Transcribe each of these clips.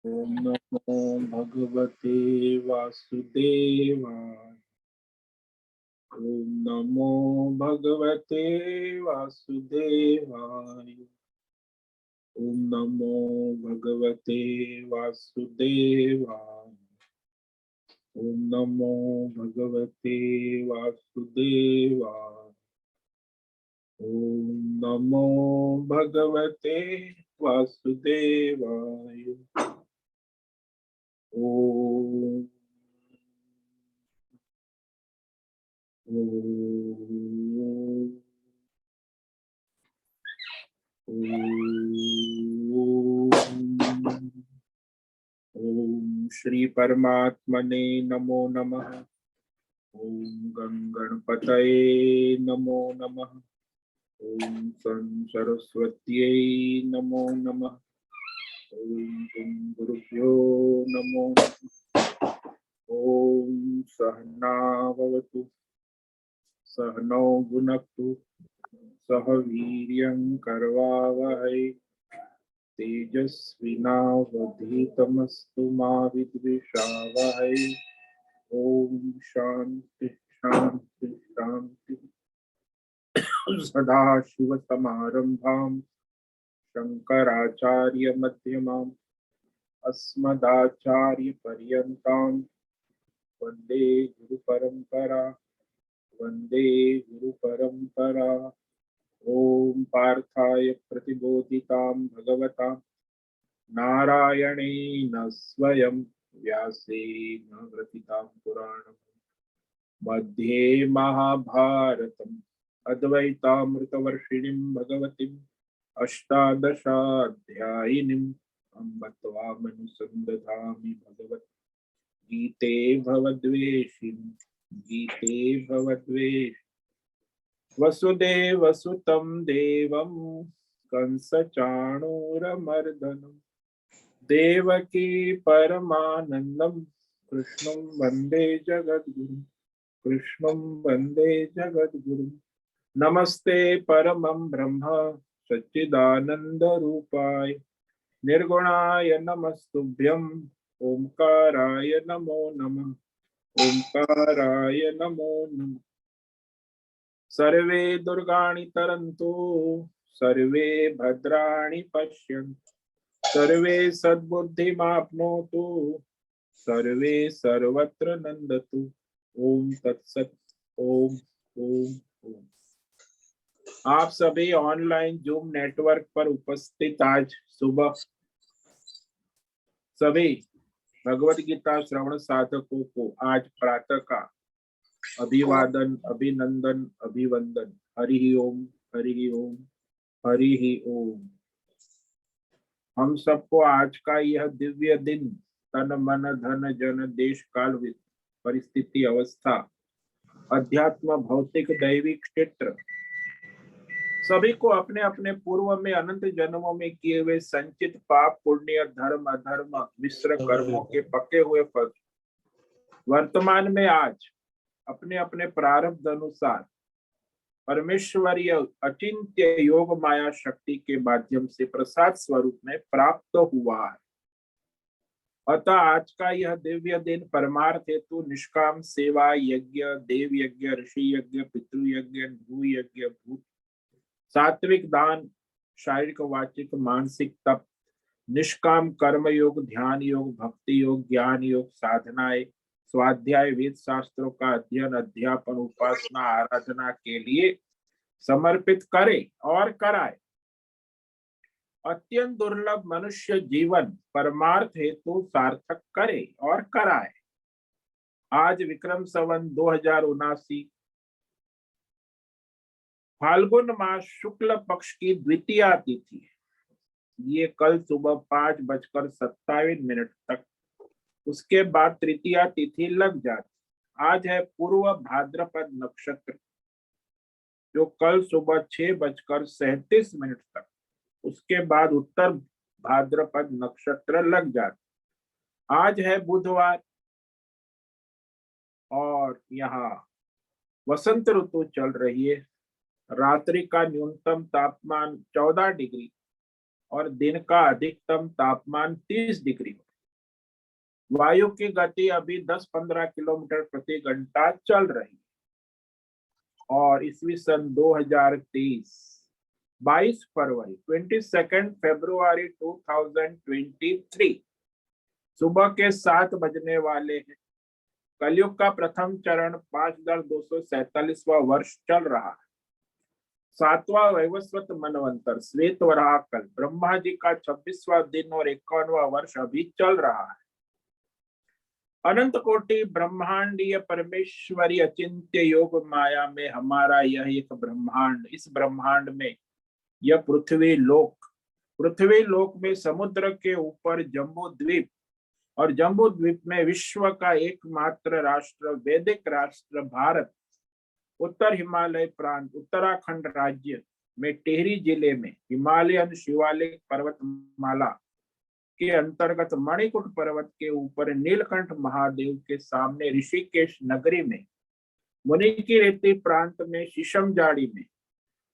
ओम नमो भगवते वासुदेवाय। ओम नमो भगवते वासुदेवाय। ओम नमो भगवते वासुदेवाय। ओम नमो भगवते वासुदेवाय। ओम नमो भगवते वासुदेवाय। ओम ओम ओम श्री परमात्मने नमो नमः। ओम गणपतये नमो नमः। ओम सरस्वत्यै नमो नमः। ओम गुरुभ्यो नमो नमः। ओम सहनाववतु सहनौ भुनक्तु सह वीर्यं करवावहै तेजस्विनावधीतमस्तु मा विद्विषावहै। ओम शांति शांति शांति। सदाशिवसमारम्भां शंकराचार्य मध्यमाम् अस्मदाचार्यपर्यन्तां वन्दे गुरुपरम्परा। वन्दे गुरुपरम्परा। ओम पार्थाय प्रतिबोधितां भगवता नारायणेन स्वयं व्यासेन ग्रथितां पुराणम् मध्ये महाभारतम् अद्वैतामृतवर्षिणीं भगवतीम् अष्टादशाध्यायिनीम् अम्ब त्वामनुसन्दधामि भगवद्गीते भवद्वेषिणि गीते भवद्वेषिणि। वसुदेवसुतं देवं कंसचाणूरमर्दनं देवकी परमानन्दं कृष्णं वन्दे जगद्गुरुं। कृष्णं वन्दे जगद्गुरुं। नमस्ते परमं ब्रह्म सच्चिदानन्दरूपाय निर्गुणाय नमस्तुभ्यं। ओंकाराय नमो नमः। ओंकाराय नमो नमः। सर्वे दुर्गाणि तरन्तु सर्वे भद्राणि पश्यन्तु सर्वे सद्बुद्धिमाप्नोतु सर्वे सर्वत्र नंदतु। ओम तत्सत। ओम ओम ओम। आप सभी ऑनलाइन जूम नेटवर्क पर उपस्थित आज सुबह सभी भगवत गीता श्रवण साधकों को आज प्रातः का अभिवादन अभिनंदन अभिवंदन। हरि ओम हरि ओम हरि ओम। हम सबको आज का यह दिव्य दिन तन मन धन जन देश काल परिस्थिति अवस्था अध्यात्म भौतिक दैविक क्षेत्र सभी को अपने अपने पूर्व में अनंत जन्मों में किए हुए संचित पाप पुण्य धर्म अधर्म मिश्र कर्मों के पके हुए फल वर्तमान में आज अपने अपने प्रारब्ध अनुसार परमेश्वरीय अचिंत्य योग माया शक्ति के माध्यम से प्रसाद स्वरूप में प्राप्त हुआ है। अतः आज का यह दिव्य दिन परमार्थ हेतु निष्काम सेवा यज्ञ देव यज्ञ ऋषि यज्ञ पितृ यज्ञ भू यज्ञ भूत सात्विक दान शारीरिक वाचिक मानसिक तप निष्काम कर्म योग ध्यान योग भक्ति योग ज्ञान योग साधनाएं स्वाध्याय वेद शास्त्रों का अध्ययन अध्यापन उपासना आराधना के लिए समर्पित करे और कराए। अत्यंत दुर्लभ मनुष्य जीवन परमार्थ हेतु सार्थक करे और कराए। आज विक्रम संवत 2079 फाल्गुन मास शुक्ल पक्ष की द्वितीया तिथि है। ये कल सुबह 5:27 तक उसके बाद तृतीया तिथि लग जाती। आज है पूर्व भाद्रपद नक्षत्र जो कल सुबह 6:37 तक उसके बाद उत्तर भाद्रपद नक्षत्र लग जाता। आज है बुधवार और यहाँ वसंत ऋतु चल रही है। रात्रि का न्यूनतम तापमान 14 डिग्री और दिन का अधिकतम तापमान 30 डिग्री। वायु की गति अभी 10-15 किलोमीटर प्रति घंटा चल रही है। और ईस्वी सन 2023 22 फरवरी 22 फरवरी 2023 सुबह के 7 बजने वाले हैं। कलयुग का प्रथम चरण 5247वां वर्ष चल रहा है। 7वां वैवस्वत मनवंतर श्वेत वराह कल ब्रह्मा जी का 26वां दिन और 51वां वर्ष अभी चल रहा है। अनंत कोटि ब्रह्मांडीय परमेश्वरी अचिंत्य योग माया में हमारा यह एक ब्रह्मांड, इस ब्रह्मांड में यह पृथ्वी लोक में समुद्र के ऊपर जम्बू द्वीप और जम्बू द्वीप में विश्व का एकमात्र राष्ट्र वैदिक राष्ट्र भारत, उत्तर हिमालय प्रांत उत्तराखंड राज्य में टिहरी जिले में हिमालयन शिवालिक पर्वतमाला के अंतर्गत मणिकूट पर्वत के ऊपर नीलकंठ महादेव के सामने ऋषिकेश नगरी में मुनि की रेती प्रांत में शीशमजाड़ी में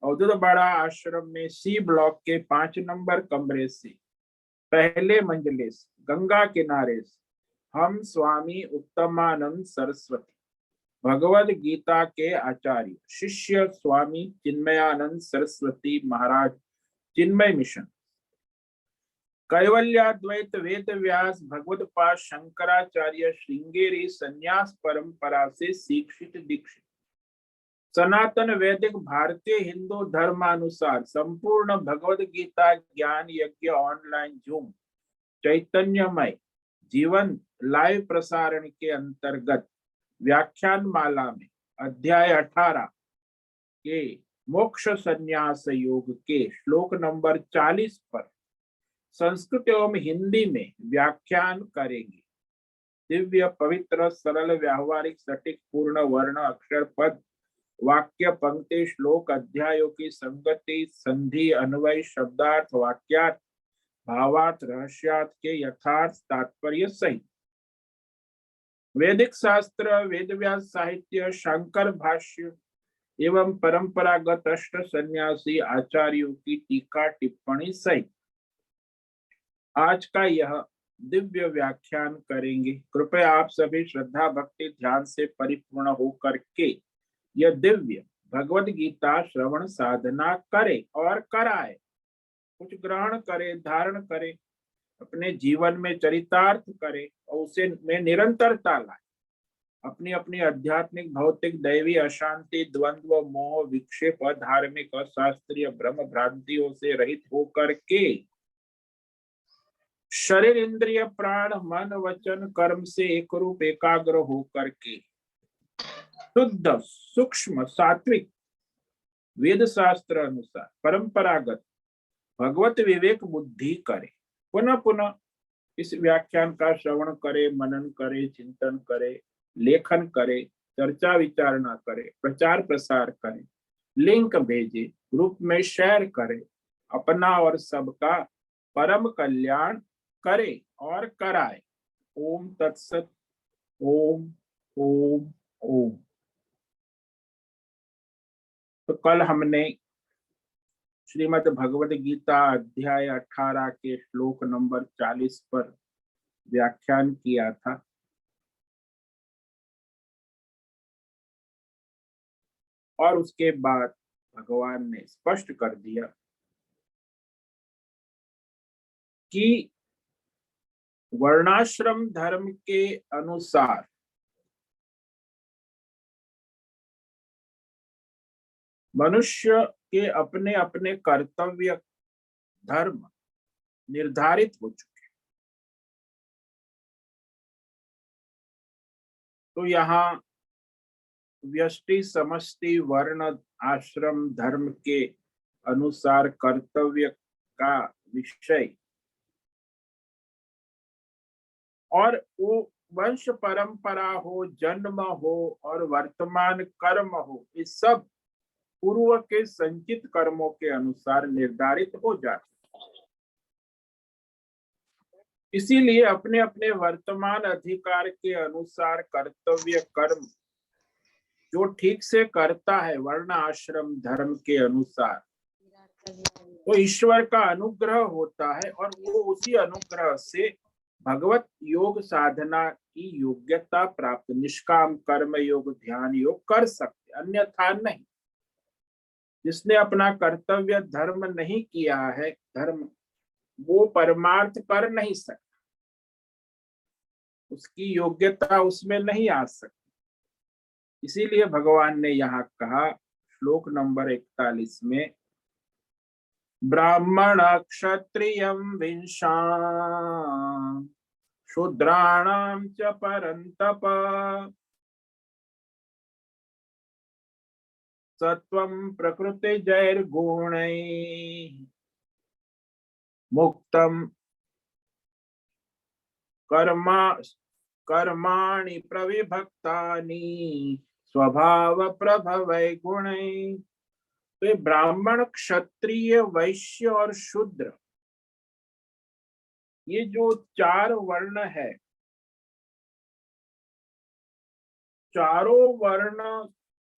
अवधूतवाड़ा आश्रम में सी ब्लॉक के 5 नंबर कमरे से पहले मंजिले से गंगा किनारे से हम स्वामी उत्तमानंद सरस्वती भगवद गीता के आचार्य शिष्य स्वामी चिन्मयानंद सरस्वती महाराज चिन्मय मिशन कैवल्याद्वैत वेद व्यास भगवत पाद शंकराचार्य श्रृंगेरी संन्यास परंपरा से शिक्षित दीक्षित सनातन वैदिक भारतीय हिंदू धर्मानुसार संपूर्ण भगवद गीता ज्ञान यज्ञ ऑनलाइन जूम चैतन्यमय जीवन लाइव प्रसारण के अंतर्गत व्याख्यान माला में अध्याय 18 के मोक्ष संन्यास योग के श्लोक नंबर 40 पर संस्कृत एवं हिंदी में व्याख्यान करेंगे। दिव्य पवित्र सरल व्यावहारिक सटीक पूर्ण वर्ण अक्षर पद वाक्य पंक्ति श्लोक अध्यायों की संगति संधि अन्वय शब्दार्थ वाक्यार्थ भावार्थ रहस्यार्थ के यथार्थ तात्पर्य सहित वैदिक शास्त्र वेदव्यास साहित्य शंकर भाष्य एवं परंपरागत अष्ट सन्यासी आचार्यों की टीका टिप्पणी सहित आज का यह दिव्य व्याख्यान करेंगे। कृपया आप सभी श्रद्धा भक्ति ध्यान से परिपूर्ण होकर के यह दिव्य भगवद गीता श्रवण साधना करे और कराए, कुछ ग्रहण करे, धारण करे, अपने जीवन में चरितार्थ करे और उसे में निरंतरता लाए। अपनी अपनी आध्यात्मिक भौतिक दैवी अशांति द्वंद्व मोह विक्षेप धार्मिक अशास्त्रीय भ्रम भ्रांतियों से रहित होकर के शरीर इंद्रिय प्राण मन वचन कर्म से एक रूप एकाग्र होकर के शुद्ध सूक्ष्म सात्विक वेद शास्त्र अनुसार परंपरागत भगवत विवेक बुद्धि करे। पुनः पुनः इस व्याख्यान का श्रवण करे, मनन करे, चिंतन करे, लेखन करे, चर्चा विचारणा करे, प्रचार प्रसार करे, लिंक भेजे, ग्रुप में शेयर करे, अपना और सबका परम कल्याण करे और कराए। ओम तत्सत। ओम ओम ओम। तो कल हमने श्रीमद् भगवद गीता अध्याय 18 के श्लोक नंबर 40 पर व्याख्यान किया था। और उसके बाद भगवान ने स्पष्ट कर दिया कि वर्णाश्रम धर्म के अनुसार मनुष्य के अपने अपने कर्तव्य धर्म निर्धारित हो चुके। तो यहाँ व्यष्टि समष्टि वर्ण आश्रम धर्म के अनुसार कर्तव्य का विषय और वो वंश परंपरा हो, जन्म हो और वर्तमान कर्म हो, इस सब पूर्व के संचित कर्मों के अनुसार निर्धारित हो जाते। इसीलिए अपने अपने वर्तमान अधिकार के अनुसार कर्तव्य कर्म जो ठीक से करता है वर्ण आश्रम धर्म के अनुसार, तो ईश्वर का अनुग्रह होता है और वो उसी अनुग्रह से भगवत योग साधना की योग्यता प्राप्त निष्काम कर्म योग ध्यान योग कर सकते, अन्यथा नहीं। जिसने अपना कर्तव्य धर्म नहीं किया है, धर्म, वो परमार्थ कर नहीं सकता, उसकी योग्यता उसमें नहीं आ सकती। इसीलिए भगवान ने यहाँ कहा श्लोक नंबर 41 में, ब्राह्मण क्षत्रियं विंशा शूद्राणां च परन्तप सत्वं प्रकृतिजैर्गुणैः मुक्तं कर्मा कर्माणि प्रविभक्तानि स्वभाव प्रभवै गुणैः। तो ये ब्राह्मण क्षत्रिय वैश्य और शूद्र, ये जो चार वर्ण है, चारों वर्ण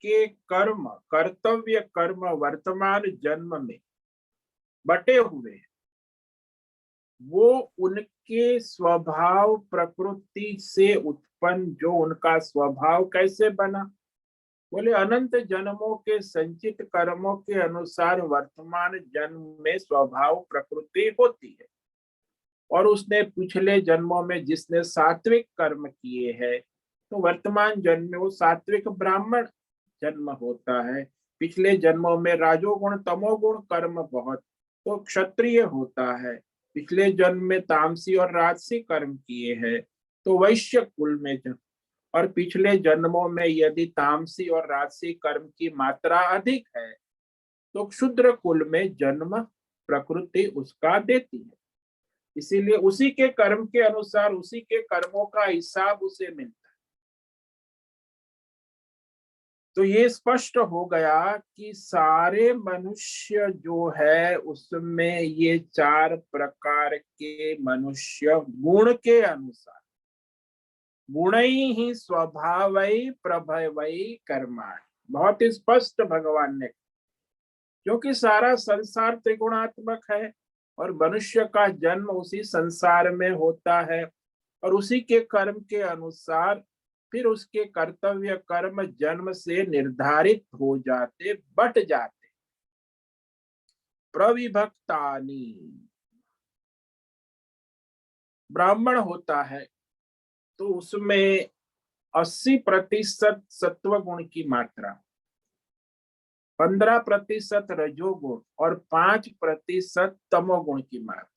के कर्म, कर्तव्य कर्म वर्तमान जन्म में बटे हुए हैं। वो उनके स्वभाव प्रकृति से उत्पन्न, जो उनका स्वभाव कैसे बना, बोले अनंत जन्मों के संचित कर्मों के अनुसार वर्तमान जन्म में स्वभाव प्रकृति होती है। और उसने पिछले जन्मों में जिसने सात्विक कर्म किए हैं, तो वर्तमान जन्म में वो सात्विक ब्राह्मण जन्म होता है। पिछले जन्मों में राजोगुण तमोगुण कर्म बहुत, तो क्षत्रिय होता है। पिछले जन्म में तामसी और राजसी कर्म किए हैं, तो वैश्य कुल में जन्म। और पिछले जन्मों में यदि तामसी और राजसी कर्म की मात्रा अधिक है, तो क्षुद्र कुल में जन्म प्रकृति उसका देती है। इसीलिए उसी के कर्म के अनुसार उसी के कर्मों का हिसाब उसे मिलता है। तो ये स्पष्ट हो गया कि सारे मनुष्य जो है उसमें ये चार प्रकार के मनुष्य गुण के अनुसार, गुणई ही स्वभावई प्रभवई कर्माणि, बहुत ही स्पष्ट भगवान ने, क्योंकि सारा संसार त्रिगुणात्मक है और मनुष्य का जन्म उसी संसार में होता है, और उसी के कर्म के अनुसार फिर उसके कर्तव्य कर्म जन्म से निर्धारित हो जाते, बट जाते। प्रविभक्तानि, ब्राह्मण होता है तो उसमें 80% सत्व गुण की मात्रा, 15% रजोगुण और 5% तमोगुण की मात्रा।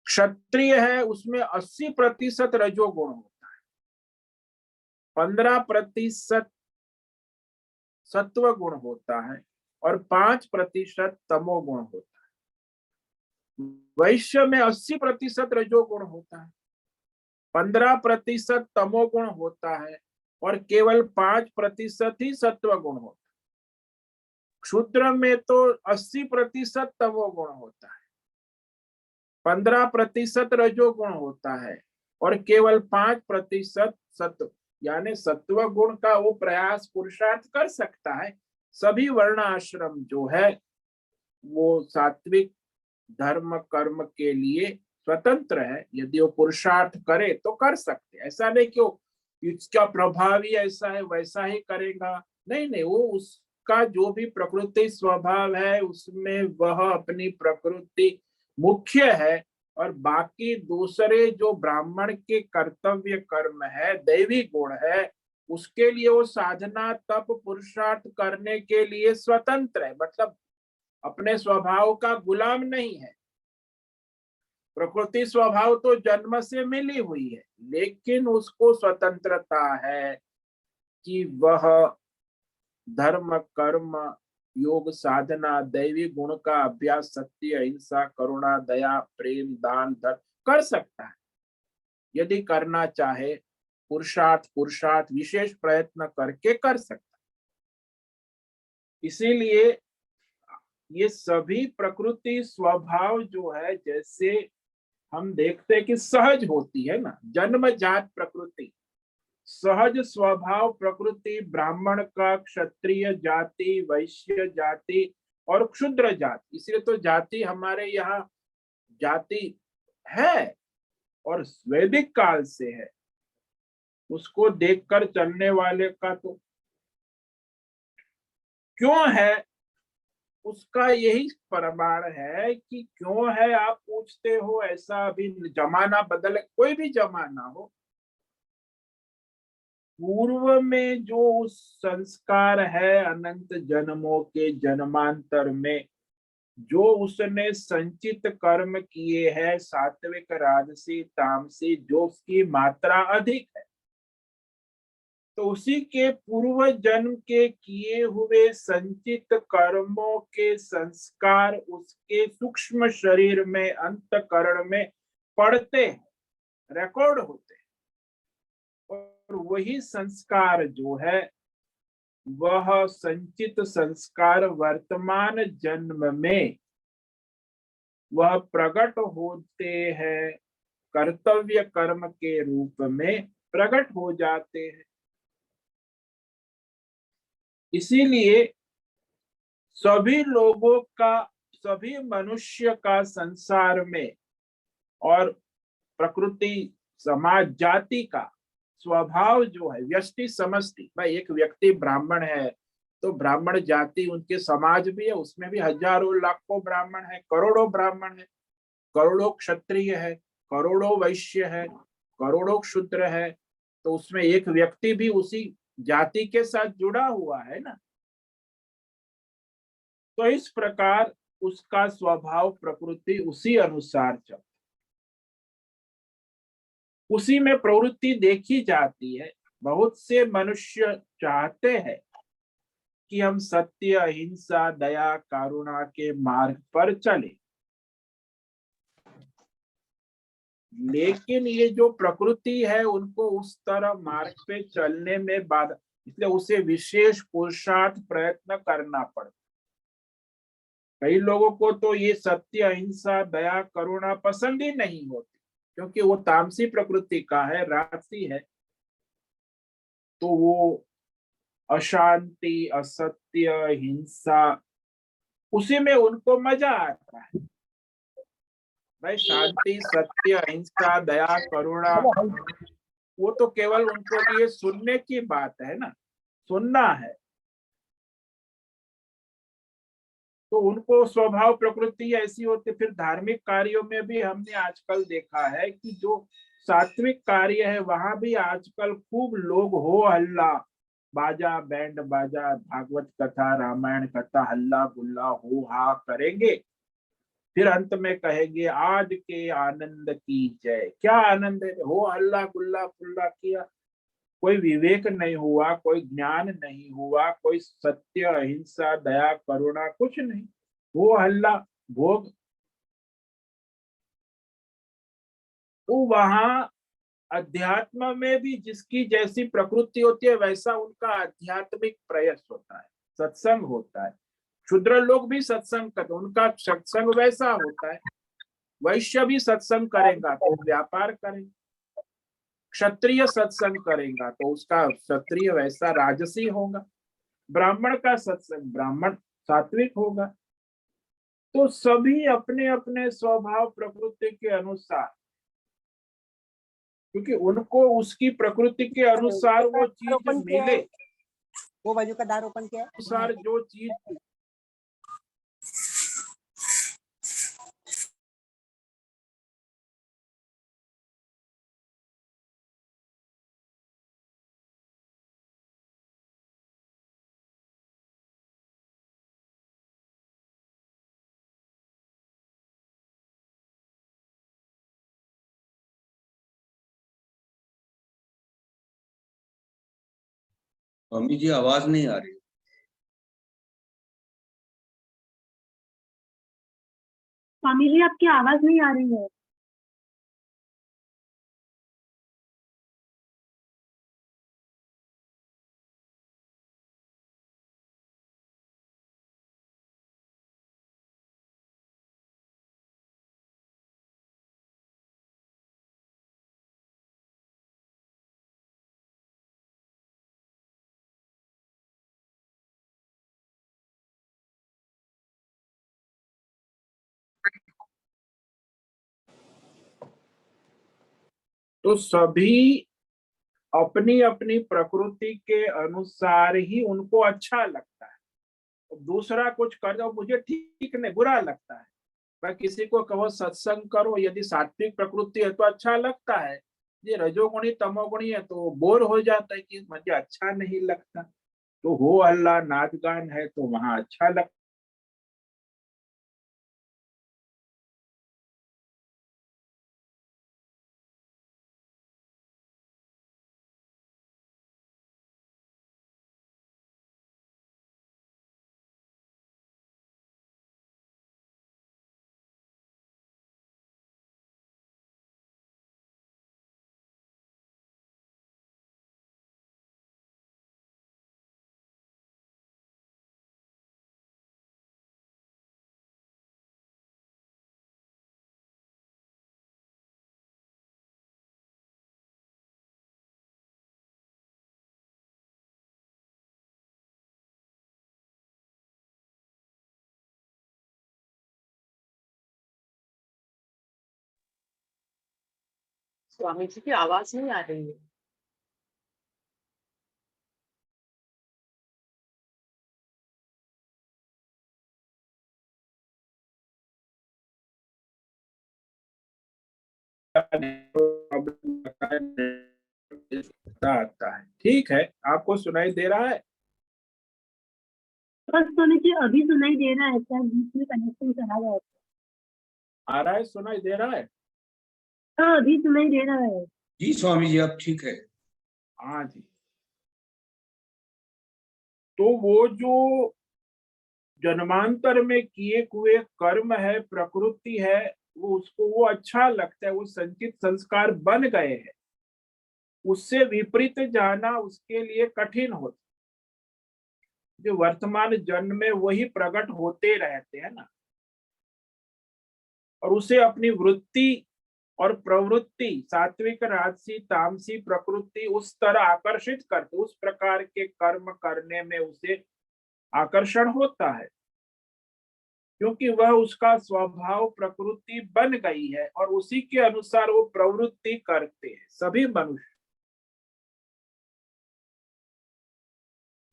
क्षत्रिय है उसमें 80% रजोगुण होता है, 15% सत्व गुण होता है और 5% तमोगुण होता है। वैश्य में 80% रजोगुण होता है, 15% तमोगुण होता है और केवल 5% ही सत्व गुण होता है। क्षुद्र में तो 80% तमोगुण होता है, 15% रजोगुण होता है और केवल 5% सत्व, यानी सत्व गुण का वो प्रयास पुरुषार्थ कर सकता है। सभी वर्ण आश्रम जो है वो सात्विक धर्म कर्म के लिए स्वतंत्र है, यदि वो पुरुषार्थ करे तो कर सकते। ऐसा नहीं कि इसका प्रभाव ही ऐसा है वैसा ही करेगा, नहीं नहीं, वो उसका जो भी प्रकृति स्वभाव है उसमें वह अपनी प्रकृति मुख्य है, और बाकी दूसरे जो ब्राह्मण के कर्तव्य कर्म है, दैवी गुण है, उसके लिए वो साधना तप पुरुषार्थ करने के लिए स्वतंत्र है, मतलब अपने स्वभाव का गुलाम नहीं है। प्रकृति स्वभाव तो जन्म से मिली हुई है, लेकिन उसको स्वतंत्रता है कि वह धर्म कर्म योग साधना दैवी गुण का अभ्यास सत्य अहिंसा करुणा दया प्रेम दान धर्म कर सकता है। यदि करना चाहे पुरुषार्थ पुरुषार्थ विशेष प्रयत्न करके कर सकता है। इसीलिए ये सभी प्रकृति स्वभाव जो है, जैसे हम देखते हैं कि सहज होती है ना, जन्मजात प्रकृति, सहज स्वभाव प्रकृति ब्राह्मण का, क्षत्रिय जाति, वैश्य जाति और क्षुद्र जाति। इसलिए तो जाति हमारे यहाँ जाति है और वैदिक काल से है, उसको देखकर चलने वाले का तो क्यों है, उसका यही प्रमाण है कि क्यों है आप पूछते हो। ऐसा अभी जमाना बदल, कोई भी जमाना हो, पूर्व में जो उस संस्कार है अनंत जन्मों के जन्मांतर में, जो उसने संचित कर्म किए हैं सात्विक राजसी तामसी, जो उसकी मात्रा अधिक है, तो उसी के पूर्व जन्म के किए हुए संचित कर्मों के संस्कार उसके सूक्ष्म शरीर में अंतकरण में पड़ते हैं, रिकॉर्ड होते हैं। और वही संस्कार जो है, वह संचित संस्कार वर्तमान जन्म में वह प्रकट होते हैं, कर्तव्य कर्म के रूप में प्रकट हो जाते हैं। इसीलिए सभी लोगों का, सभी मनुष्य का संसार में और प्रकृति समाज जाति का स्वभाव जो है व्यष्टि समष्टि, भाई एक व्यक्ति ब्राह्मण है तो ब्राह्मण जाति उनके समाज भी है, उसमें भी हजारों लाखों ब्राह्मण है, करोड़ों ब्राह्मण है, करोड़ों क्षत्रिय है, करोड़ों वैश्य है, करोड़ों शूद्र है, तो उसमें एक व्यक्ति भी उसी जाति के साथ जुड़ा हुआ है ना। तो इस प्रकार उसका स्वभाव प्रकृति उसी अनुसार चल, उसी में प्रवृत्ति देखी जाती है। बहुत से मनुष्य चाहते हैं कि हम सत्य अहिंसा दया करुणा के मार्ग पर चले, लेकिन ये जो प्रकृति है उनको उस तरह मार्ग पे चलने में बाधा, इसलिए उसे विशेष पुरुषार्थ प्रयत्न करना पड़ता। कई लोगों को तो ये सत्य अहिंसा दया करुणा पसंद ही नहीं होती, क्योंकि वो तामसी प्रकृति का है, राजसी है, तो वो अशांति असत्य हिंसा उसी में उनको मजा आता है। भाई शांति सत्य अहिंसा दया करुणा वो तो केवल उनको लिए सुनने की बात है ना, सुनना है। तो उनको स्वभाव प्रकृति ऐसी होती। फिर धार्मिक कार्यों में भी हमने आजकल देखा है कि जो सात्विक कार्य है वहां भी आजकल खूब लोग हो हल्ला, बाजा बैंड बाजा भागवत कथा रामायण कथा हल्ला गुल्ला हो हा करेंगे, फिर अंत में कहेंगे आज के आनंद की जय। क्या आनंद है, हो हल्ला गुल्ला फुल्ला किया, कोई विवेक नहीं हुआ, कोई ज्ञान नहीं हुआ, कोई सत्य अहिंसा दया करुणा कुछ नहीं, वो हल्ला भोग। तो वहां अध्यात्म में भी जिसकी जैसी प्रकृति होती है वैसा उनका आध्यात्मिक प्रयास होता है, सत्संग होता है। क्षुद्र लोग भी सत्संग करते, उनका सत्संग वैसा होता है। वैश्य भी सत्संग करेगा तो व्यापार करेगा, क्षत्रिय सत्संग करेगा तो उसका क्षत्रिय वैसा राजसी होगा, ब्राह्मण का सत्संग ब्राह्मण सात्विक होगा। तो सभी अपने अपने स्वभाव प्रकृति के अनुसार, क्योंकि उनको उसकी प्रकृति के अनुसार वो चीज ओपन किया मिले, है, वो बाजू का दार ओपन किया है। अनुसार जो चीज मम्मी जी आवाज नहीं आ रही। स्वामी जी आपकी आवाज नहीं आ रही है। तो सभी अपनी अपनी प्रकृति के अनुसार ही उनको अच्छा लगता है। दूसरा कुछ कर दो मुझे ठीक नहीं, बुरा लगता है। मैं किसी को कहो सत्संग करो, यदि सात्विक प्रकृति है तो अच्छा लगता है, ये रजोगुणी तमोगुणी है तो बोर हो जाता है कि मुझे अच्छा नहीं लगता। तो हो अल्लाह नाच गान है तो वहां अच्छा लगता। स्वामी जी की आवाज नहीं आ रही है। आता है, ठीक है, आपको सुनाई दे रहा है? बस स्वामी जी अभी सुनाई दे रहा है, क्या बीच में कनेक्शन चला गया था। आ रहा है, सुनाई दे रहा है? हाँ अभी सुनाई दे रहा है। जी स्वामी जी अब ठीक है। हाँ जी। तो वो जो जन्मांतर में किए हुए कर्म है, प्रकृति है, वो उसको वो अच्छा लगता है, वो संचित संस्कार बन गए हैं। उससे विपरीत जाना उसके लिए कठिन होता। जो वर्तमान जन्म में वही प्रकट होते रहते हैं ना, और उसे अपनी वृत्ति और प्रवृत्ति सात्विक राजसी तामसी प्रकृति उस तरह आकर्षित करते, उस प्रकार के कर्म करने में उसे आकर्षण होता है, क्योंकि वह उसका स्वभाव प्रकृति बन गई है और उसी के अनुसार वो प्रवृत्ति करते हैं सभी मनुष्य।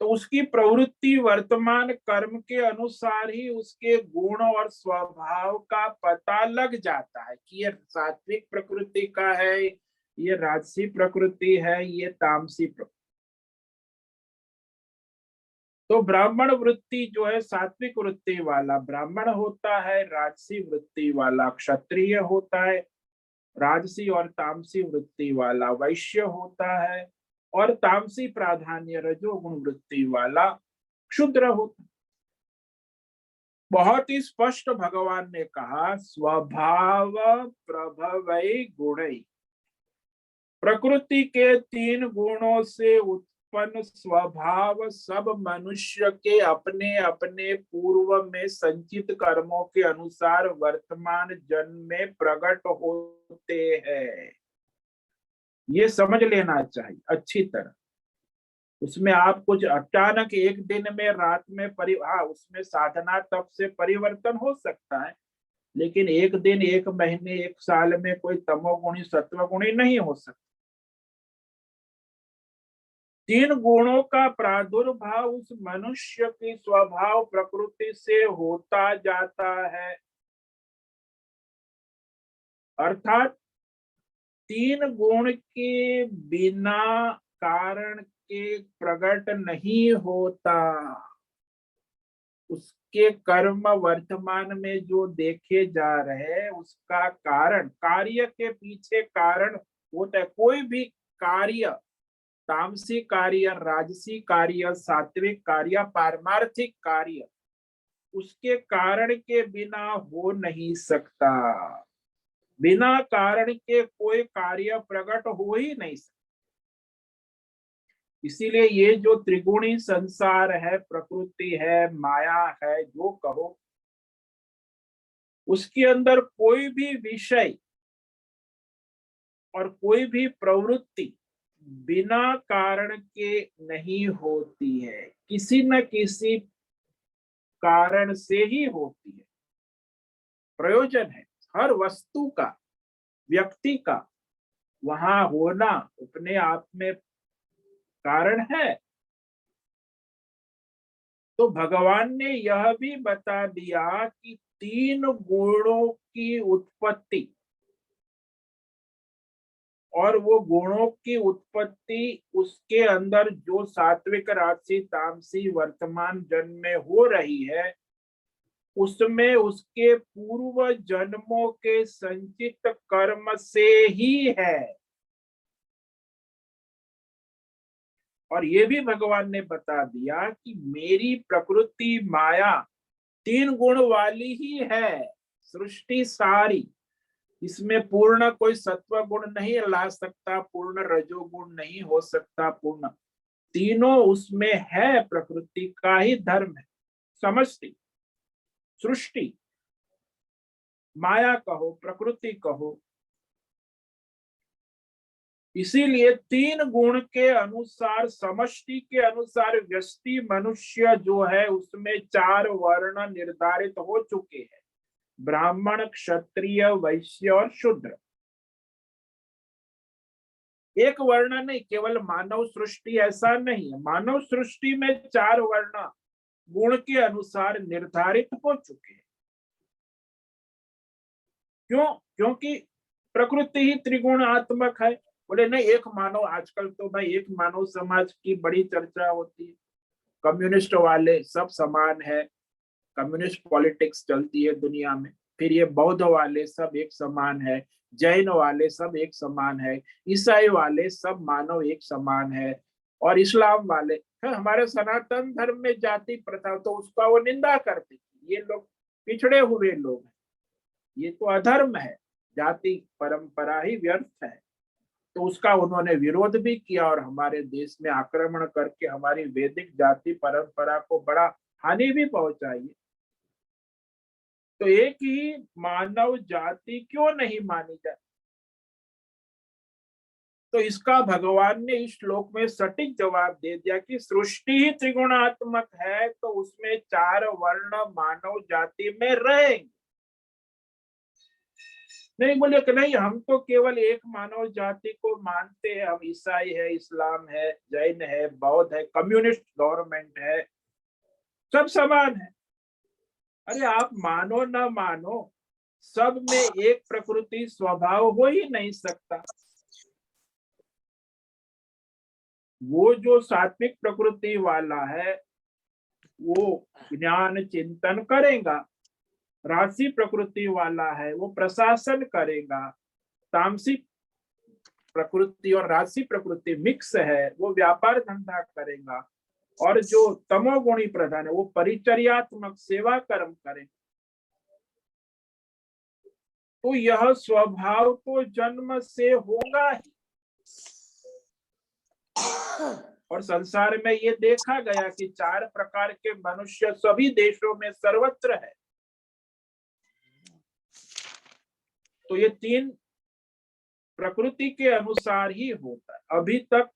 तो उसकी प्रवृत्ति वर्तमान कर्म के अनुसार ही उसके गुण और स्वभाव का पता लग जाता है कि ये सात्विक प्रकृति का है, ये राजसी प्रकृति है, ये तामसी प्रकृति। तो ब्राह्मण वृत्ति जो है सात्विक वृत्ति वाला ब्राह्मण होता है, राजसी वृत्ति वाला क्षत्रिय होता है, राजसी और तामसी वृत्ति वाला वैश्य होता है, और तामसी प्राधान्य रजोगुण वृत्ति वाला क्षुद्र होता है। बहुत ही स्पष्ट भगवान ने कहा स्वभाव प्रभवै गुणै, प्रकृति के 3 गुणों से उत्पन्न स्वभाव सब मनुष्य के अपने अपने पूर्व में संचित कर्मों के अनुसार वर्तमान जन्म में प्रकट होते हैं। ये समझ लेना चाहिए अच्छी तरह। उसमें आप कुछ अचानक एक दिन में रात में उसमें साधना तप से परिवर्तन हो सकता है, लेकिन एक दिन एक महीने एक साल में कोई तमोगुणी सत्वगुणी नहीं हो सकता। 3 गुणों का प्रादुर्भाव उस मनुष्य की स्वभाव प्रकृति से होता जाता है, अर्थात 3 गुण के बिना कारण के प्रकट नहीं होता। उसके कर्म वर्तमान में जो देखे जा रहे हैं उसका कारण, कार्य के पीछे कारण होता है। कोई भी कार्य, तामसी कार्य, राजसी कार्य, सात्विक कार्य, पारमार्थिक कार्य, उसके कारण के बिना हो नहीं सकता। बिना कारण के कोई कार्य प्रकट हो ही नहीं सकता। इसीलिए ये जो त्रिगुणी संसार है, प्रकृति है, माया है, जो कहो, उसके अंदर कोई भी विषय और कोई भी प्रवृत्ति बिना कारण के नहीं होती है, किसी न किसी कारण से ही होती है। प्रयोजन है हर वस्तु का, व्यक्ति का, वहां होना अपने आप में कारण है। तो भगवान ने यह भी बता दिया कि तीन गुणों की उत्पत्ति, और वो गुणों की उत्पत्ति उसके अंदर जो सात्विक राशि तामसी वर्तमान जन्म में हो रही है, उसमें उसके पूर्व जन्मों के संचित कर्म से ही है। और ये भी भगवान ने बता दिया कि मेरी प्रकृति माया तीन गुण वाली ही है। सृष्टि सारी, इसमें पूर्ण कोई सत्व गुण नहीं ला सकता, पूर्ण रजोगुण नहीं हो सकता, पूर्ण तीनों उसमें है। प्रकृति का ही धर्म है। समष्टि, सृष्टि, माया कहो, प्रकृति कहो। इसीलिए तीन गुण के अनुसार, समष्टि के अनुसार व्यष्टि मनुष्य जो है उसमें चार वर्ण निर्धारित हो चुके हैं, ब्राह्मण, क्षत्रिय, वैश्य और शूद्र। एक वर्ण नहीं, केवल मानव सृष्टि ऐसा नहीं है। मानव सृष्टि में चार वर्ण गुण के अनुसार निर्धारित हो चुके हैं। क्यों? क्योंकि प्रकृति ही त्रिगुणात्मक है। बोले नहीं, एक मानव, आजकल तो भाई एक मानव समाज की बड़ी चर्चा होती है। कम्युनिस्ट वाले सब समान है, कम्युनिस्ट पॉलिटिक्स चलती है दुनिया में। फिर ये बौद्ध वाले सब एक समान है, जैन वाले सब एक समान है, ईसाई वाले सब मानव एक समान है, और इस्लाम वाले, हमारे सनातन धर्म में जाति प्रथा तो उसका वो निंदा करते, ये लोग पिछड़े हुए लोग हैं, ये तो अधर्म है, जाति परंपरा ही व्यर्थ है। तो उसका उन्होंने विरोध भी किया और हमारे देश में आक्रमण करके हमारी वैदिक जाति परंपरा को बड़ा हानि भी पहुंचाई। तो एक ही मानव जाति क्यों नहीं मानी जाती? तो इसका भगवान ने इस श्लोक में सटीक जवाब दे दिया कि सृष्टि ही त्रिगुणात्मक है, तो उसमें चार वर्ण मानव जाति में रहेंगे। नहीं बोले कि नहीं, हम तो केवल एक मानव जाति को मानते हैं, हम ईसाई है, इस्लाम है, जैन है, बौद्ध है, कम्युनिस्ट गवर्नमेंट है, सब समान है। अरे आप मानो ना मानो, सब में एक प्रकृति स्वभाव हो ही नहीं सकता। वो जो सात्विक प्रकृति वाला है वो ज्ञान चिंतन करेगा, राशि प्रकृति वाला है वो प्रशासन करेगा, तामसिक प्रकृति और राशि प्रकृति मिक्स है वो व्यापार धंधा करेगा, और जो तमोगुणी प्रधान है वो परिचर्यात्मक सेवा कर्म करेगा। तो यह स्वभाव तो जन्म से होगा ही। और संसार में ये देखा गया कि चार प्रकार के मनुष्य सभी देशों में सर्वत्र है। तो ये तीन प्रकृति के अनुसार ही होता है। अभी तक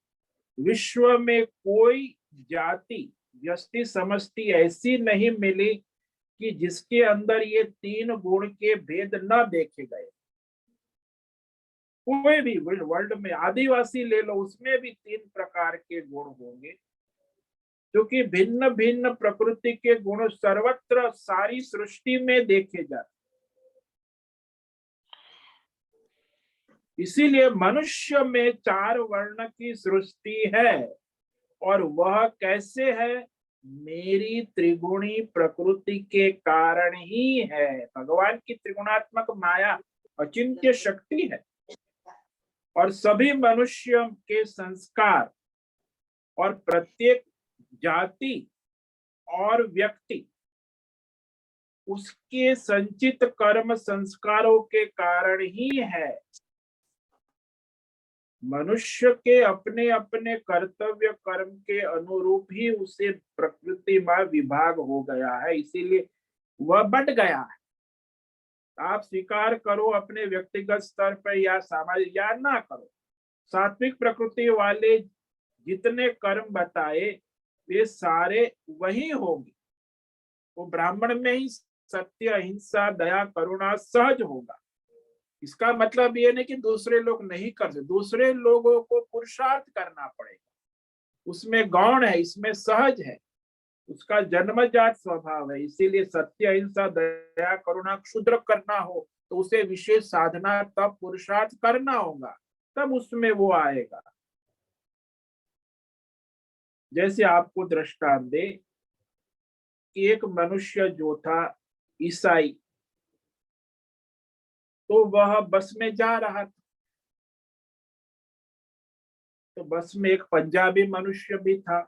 विश्व में कोई जाति, व्यष्टि, समष्टि ऐसी नहीं मिली कि जिसके अंदर ये तीन गुण के भेद न देखे गए। कोई भी वर्ल्ड में, आदिवासी ले लो, उसमें भी तीन प्रकार के गुण होंगे, क्योंकि भिन्न भिन्न प्रकृति के गुण सर्वत्र सारी सृष्टि में देखे जाते। इसीलिए मनुष्य में चार वर्ण की सृष्टि है, और वह कैसे है? मेरी त्रिगुणी प्रकृति के कारण ही है। भगवान की त्रिगुणात्मक माया अचिंत्य शक्ति है, और सभी मनुष्य के संस्कार और प्रत्येक जाति और व्यक्ति उसके संचित कर्म संस्कारों के कारण ही है। मनुष्य के अपने अपने कर्तव्य कर्म के अनुरूप ही उसे प्रकृति में विभाग हो गया है, इसीलिए वह बढ़ गया है। आप स्वीकार करो अपने व्यक्तिगत स्तर पर या सामाजिक, या ना करो, सात्विक प्रकृति वाले जितने कर्म बताए वे सारे वही होंगे। वो ब्राह्मण में ही सत्य, अहिंसा, दया, करुणा सहज होगा। इसका मतलब ये नहीं कि दूसरे लोग नहीं कर सकते, दूसरे लोगों को पुरुषार्थ करना पड़ेगा, उसमें गौण है, इसमें सहज है, उसका जन्मजात स्वभाव है। इसीलिए सत्य, अहिंसा, दया, करुणा क्षुद्र करना हो तो उसे विशेष साधना तब पुरुषार्थ करना होगा, तब उसमें वो आएगा। जैसे आपको दृष्टांत दे कि एक मनुष्य जो था ईसाई, तो वह बस में जा रहा था, तो बस में एक पंजाबी मनुष्य भी था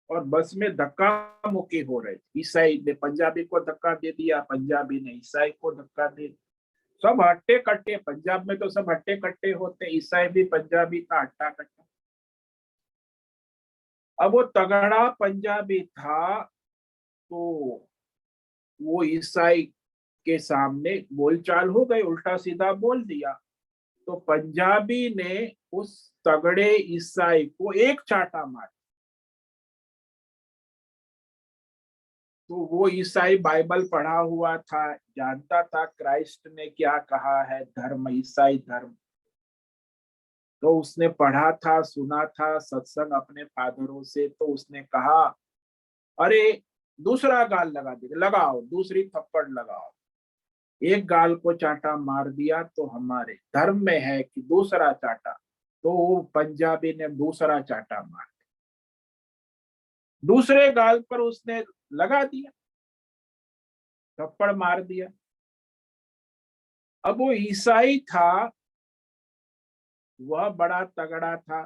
और बस में धक्का मुक्की हो रही थी। ईसाई ने पंजाबी को धक्का दे दिया, पंजाबी ने ईसाई को धक्का दे दिया। सब हट्टे कट्टे, पंजाब में तो सब हट्टे कट्टे होते, ईसाई भी पंजाबी था हट्टा कट्टा। अब वो तगड़ा पंजाबी था, तो वो ईसाई के सामने बोलचाल हो गई, उल्टा सीधा बोल दिया, तो पंजाबी ने उस तगड़े ईसाई को एक चाटा मारा। तो वो ईसाई बाइबल पढ़ा हुआ था, जानता था क्राइस्ट ने क्या कहा है, धर्म, ईसाई धर्म, तो उसने पढ़ा था, सुना था सत्संग अपने फादरों से, तो उसने कहा अरे दूसरा गाल लगा दे, लगाओ, दूसरी थप्पड़ लगाओ। एक गाल को चाटा मार दिया, तो हमारे धर्म में है कि दूसरा चाटा, तो वो पंजाबी ने दूसरा चाटा मार दिया, दूसरे गाल पर उसने लगा दिया, थप्पड़ मार दिया। अब वो ईसाई था, वह बड़ा तगड़ा था,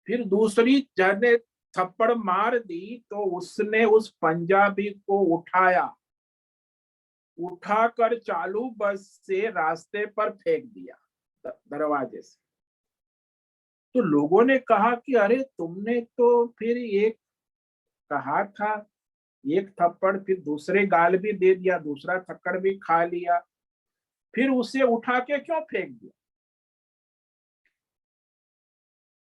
फिर दूसरी जने थप्पड़ मार दी, तो उसने उस पंजाबी को उठाया, उठाकर चालू बस से रास्ते पर फेंक दिया, दरवाजे से। तो लोगों ने कहा कि अरे तुमने तो फिर एक कहा था, एक थप्पड़, फिर दूसरे गाल भी दे दिया, दूसरा थप्पड़ भी खा लिया, फिर उसे उठा के क्यों फेंक दिया?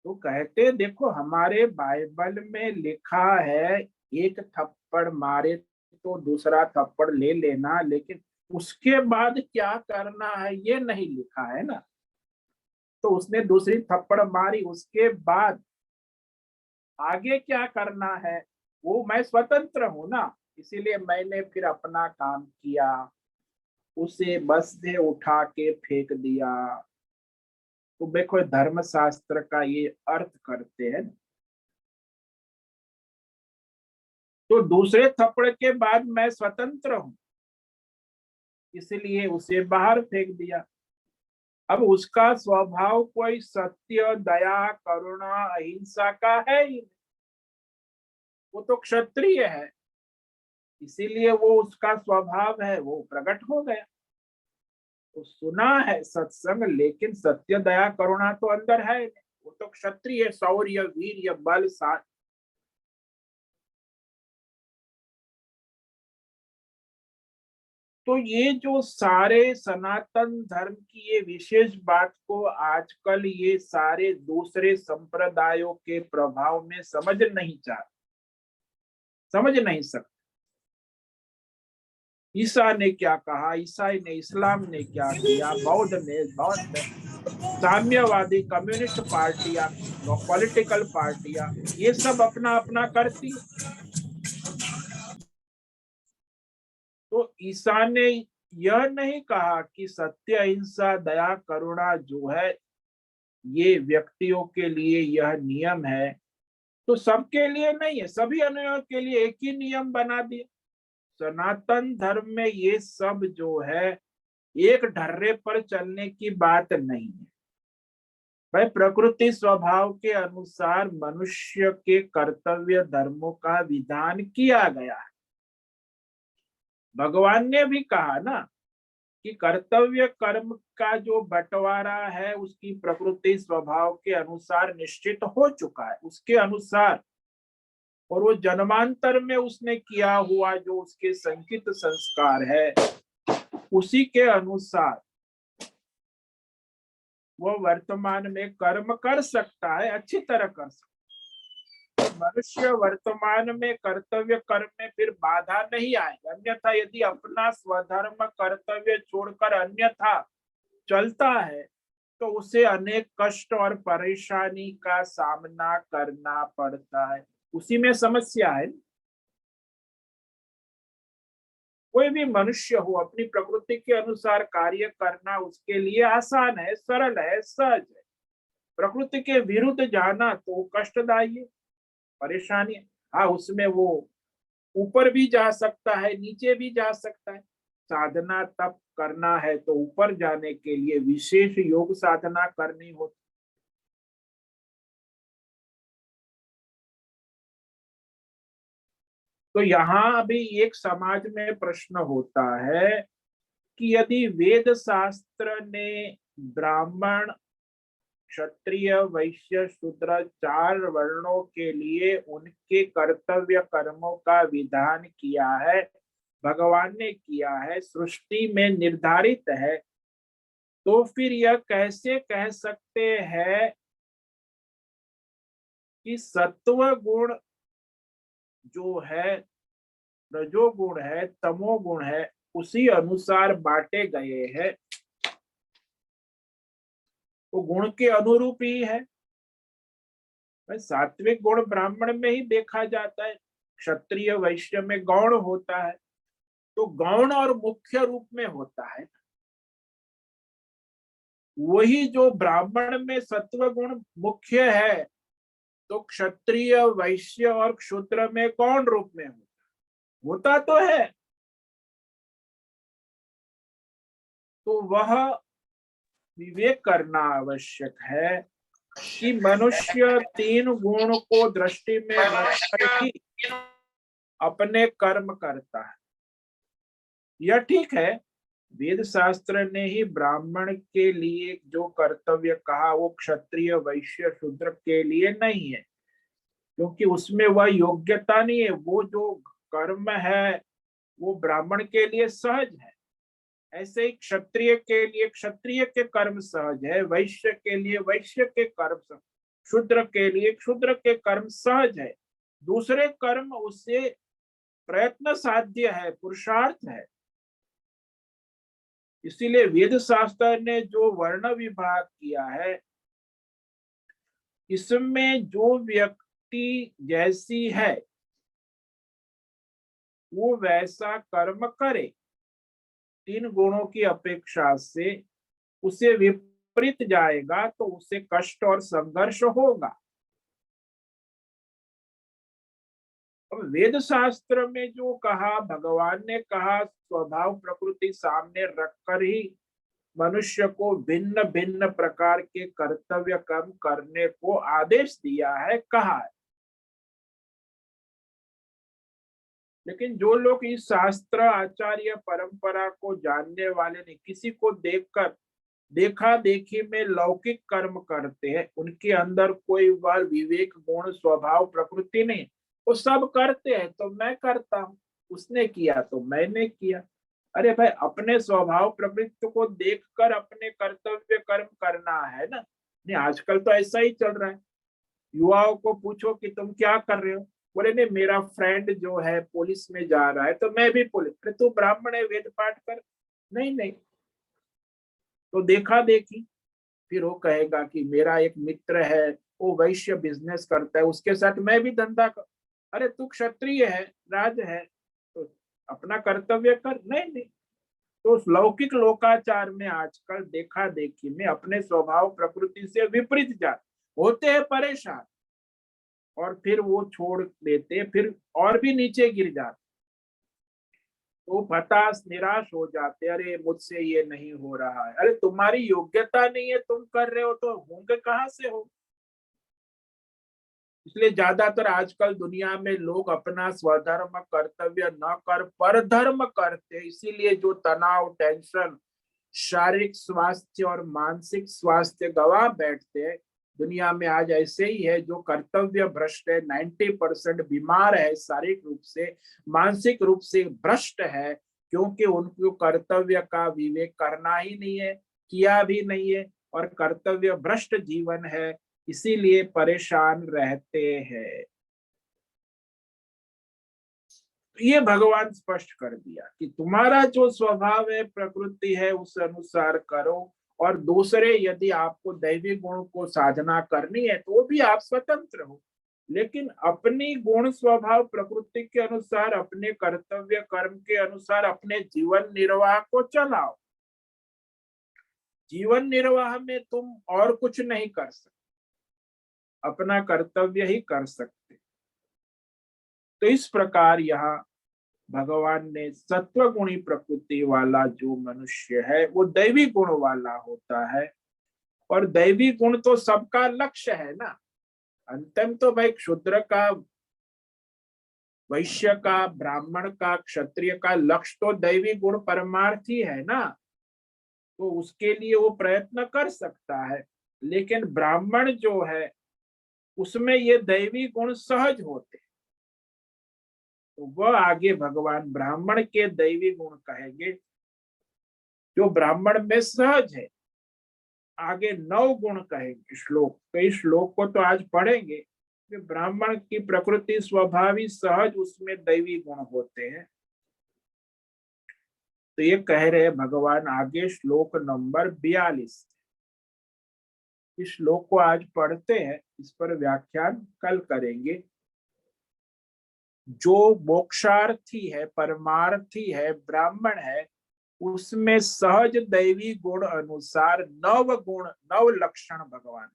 तो कहते देखो हमारे बाइबल में लिखा है एक थप्पड़ मारे तो दूसरा थप्पड़ ले लेना, लेकिन उसके बाद क्या करना है ये नहीं लिखा है ना। तो उसने दूसरी थप्पड़ मारी, उसके बाद आगे क्या करना है वो मैं स्वतंत्र हूं ना, इसीलिए मैंने फिर अपना काम किया, उसे बस से उठा के फेंक दिया। तो देखो धर्मशास्त्र का ये अर्थ करते हैं। तो दूसरे थप्पड़ के बाद मैं स्वतंत्र हूं, इसलिए उसे बाहर फेंक दिया। अब उसका स्वभाव कोई सत्य, दया, करुणा, अहिंसा का है ही नहीं, वो तो क्षत्रिय है, इसीलिए वो उसका स्वभाव है वो प्रकट हो गया। तो सुना है सत्संग, लेकिन सत्य, दया, करुणा तो अंदर है नहीं, वो तो क्षत्रिय, शौर्य, वीर्य, बल, साथ। तो ये जो सारे सनातन धर्म की ये विशेष बात को आजकल ये सारे दूसरे संप्रदायों के प्रभाव में समझ नहीं सकते। ईसा ने क्या कहा, ईसाई ने, इस्लाम ने क्या किया, बौद्ध साम्यवादी, कम्युनिस्ट पार्टियां, पॉलिटिकल पार्टियां, ये सब अपना अपना करती। तो ईसा ने यह नहीं कहा कि सत्य, अहिंसा, दया, करुणा जो है ये व्यक्तियों के लिए यह नियम है, तो सबके लिए नहीं है, सभी अनुयायियों के लिए एक ही नियम बना दिया। सनातन धर्म में ये सब जो है एक ढर्रे पर चलने की बात नहीं है भाई, प्रकृति स्वभाव के अनुसार मनुष्य के कर्तव्य धर्मों का विधान किया गया है। भगवान ने भी कहा ना कि कर्तव्य कर्म का जो बंटवारा है उसकी प्रकृति स्वभाव के अनुसार निश्चित हो चुका है, उसके अनुसार, और वो जन्मांतर में उसने किया हुआ जो उसके संचित संस्कार है उसी के अनुसार वो वर्तमान में कर्म कर सकता है, अच्छी तरह कर सकता है। मनुष्य वर्तमान में कर्तव्य कर्म में फिर बाधा नहीं आएगी। अन्यथा यदि अपना स्वधर्म कर्तव्य छोड़कर अन्यथा चलता है तो उसे अनेक कष्ट और परेशानी का सामना करना पड़ता है। उसी में समस्या है। कोई भी मनुष्य हो, अपनी प्रकृति के अनुसार कार्य करना उसके लिए आसान है, सरल है, सहज है। प्रकृति के विरुद्ध जाना तो कष्टदायी है, परेशानी है। हाँ, उसमें वो ऊपर भी जा सकता है, नीचे भी जा सकता है। साधना तप करना है तो ऊपर जाने के लिए विशेष योग साधना करनी होती। तो यहाँ भी एक समाज में प्रश्न होता है कि यदि वेद शास्त्र ने ब्राह्मण क्षत्रिय वैश्य शूद्र 4 वर्णों के लिए उनके कर्तव्य कर्मों का विधान किया है, भगवान ने किया है, सृष्टि में निर्धारित है, तो फिर यह कैसे कह सकते हैं कि सत्व गुण जो है, रजोगुण है, तमोगुण है, उसी अनुसार बांटे गए हैं, तो गुण के अनुरूप ही है। सात्विक गुण ब्राह्मण में ही देखा जाता है, क्षत्रिय वैश्य में गौण होता है, तो गौण और मुख्य रूप में होता है। वही जो ब्राह्मण में सत्व गुण मुख्य है तो क्षत्रिय वैश्य और क्षुद्र में कौन रूप में होता तो है। तो वह विवेक करना आवश्यक है कि मनुष्य 3 गुण को दृष्टि में रखकर ही अपने कर्म करता है। यह ठीक है, वेद शास्त्र ने ही ब्राह्मण के लिए जो कर्तव्य कहा वो क्षत्रिय वैश्य शूद्र के लिए नहीं है, क्योंकि उसमें वह योग्यता नहीं है। वो जो कर्म है वो ब्राह्मण के लिए सहज है, ऐसे ही क्षत्रिय के लिए क्षत्रिय के कर्म सहज है, वैश्य के लिए वैश्य के कर्म सहज, शूद्र के लिए शूद्र के कर्म सहज है। दूसरे कर्म उससे प्रयत्न साध्य है, पुरुषार्थ है। इसीलिए वेद शास्त्र ने जो वर्ण विभाग किया है, इसमें जो व्यक्ति जैसी है वो वैसा कर्म करे, 3 गुणों की अपेक्षा से उसे विपरीत जाएगा तो उसे कष्ट और संघर्ष होगा। अब वेद शास्त्र में जो कहा, भगवान ने कहा, स्वभाव प्रकृति सामने रखकर ही मनुष्य को भिन्न भिन्न प्रकार के कर्तव्य कर्म करने को आदेश दिया है, कहा है। लेकिन जो लोग इस शास्त्र आचार्य परंपरा को जानने वाले नहीं, किसी को देखकर देखा देखी में लौकिक कर्म करते हैं, उनके अंदर कोई वह विवेक गुण स्वभाव प्रकृति नहीं। वो सब करते हैं तो मैं करता हूँ, उसने किया तो मैंने किया। अरे भाई, अपने स्वभाव प्रकृति को देखकर अपने कर्तव्य कर्म करना है ना। नहीं, आजकल तो ऐसा ही चल रहा है। युवाओं को पूछो कि तुम क्या कर रहे हो, बोले नहीं मेरा फ्रेंड जो है पुलिस में जा रहा है तो मैं भी पुलिस। अरे तू ब्राह्मण है, वेद पाठ कर। नहीं नहीं, तो देखा देखी। फिर वो कहेगा कि मेरा एक मित्र है, वो वैश्य बिजनेस करता है, उसके साथ मैं भी धंधा कर। अरे तू क्षत्रिय है, राज है, तो अपना कर्तव्य कर। नहीं नहीं, तो उस लौकिक लोकाचार में आजकल देखा देखी में अपने स्वभाव प्रकृति से विपरीत जाते होते हैं, परेशान, और फिर वो छोड़ देते, फिर और भी नीचे गिर जाते, तो हताश निराश हो जाते। अरे मुझसे ये नहीं हो रहा है। अरे तुम्हारी योग्यता नहीं है, तुम कर रहे हो तो होंगे कहाँ से हो। इसलिए ज्यादातर आजकल दुनिया में लोग अपना स्वधर्म कर्तव्य न कर परधर्म करते, इसीलिए जो तनाव, टेंशन, शारीरिक स्वास्थ्य और मानसिक स्वास्थ्य गवा बैठते हैं। दुनिया में आज ऐसे ही है, जो कर्तव्य भ्रष्ट है, 90% बीमार है, शारीरिक रूप से मानसिक रूप से भ्रष्ट है, क्योंकि उनको कर्तव्य का विवेक करना ही नहीं है, किया भी नहीं है, और कर्तव्य भ्रष्ट जीवन है, इसीलिए परेशान रहते हैं। ये भगवान स्पष्ट कर दिया कि तुम्हारा जो स्वभाव है, प्रकृति है, उस अनुसार करो। और दूसरे, यदि आपको दैवी गुण को साधना करनी है तो भी आप स्वतंत्र हो, लेकिन अपनी गुण स्वभाव प्रकृति के अनुसार, अपने कर्तव्य कर्म के अनुसार अपने जीवन निर्वाह को चलाओ। जीवन निर्वाह में तुम और कुछ नहीं कर सकते, अपना कर्तव्य ही कर सकते। तो इस प्रकार यहाँ भगवान ने सत्वगुणी प्रकृति वाला जो मनुष्य है वो दैवी गुण वाला होता है। और दैवी गुण तो सबका लक्ष्य है ना। अंतिम तो भाई शूद्र का, वैश्य का, ब्राह्मण का, क्षत्रिय का लक्ष्य तो दैवी गुण परमार्थ ही है ना। तो उसके लिए वो प्रयत्न कर सकता है, लेकिन ब्राह्मण जो है उसमें ये दैवी गुण सहज होते। तो वह आगे भगवान ब्राह्मण के दैवी गुण कहेंगे जो ब्राह्मण में सहज है। आगे 9 गुण कहेंगे श्लोक। तो इस श्लोक को तो आज पढ़ेंगे कि ब्राह्मण की प्रकृति स्वभावी सहज, उसमें दैवी गुण होते हैं। तो ये कह रहे हैं भगवान आगे श्लोक नंबर 42। इस श्लोक को आज पढ़ते हैं, इस पर व्याख्यान कल करेंगे। जो मोक्षार्थी है, परमार्थी है, ब्राह्मण है, उसमें सहज दैवी गुण अनुसार 9 गुण, 9 लक्षण भगवान,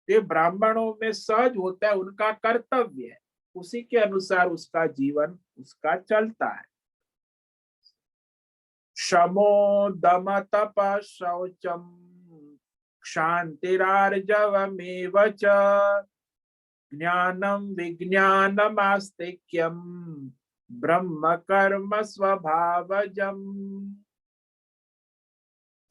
ये ब्राह्मणों में सहज होता है, उनका कर्तव्य है, उसी के अनुसार उसका जीवन उसका चलता है। शमो दम तप शौचम क्षान्तिरार्जवमेव च ज्ञानम विज्ञानम आस्तिक्यम ब्रह्म कर्म स्वभावजम।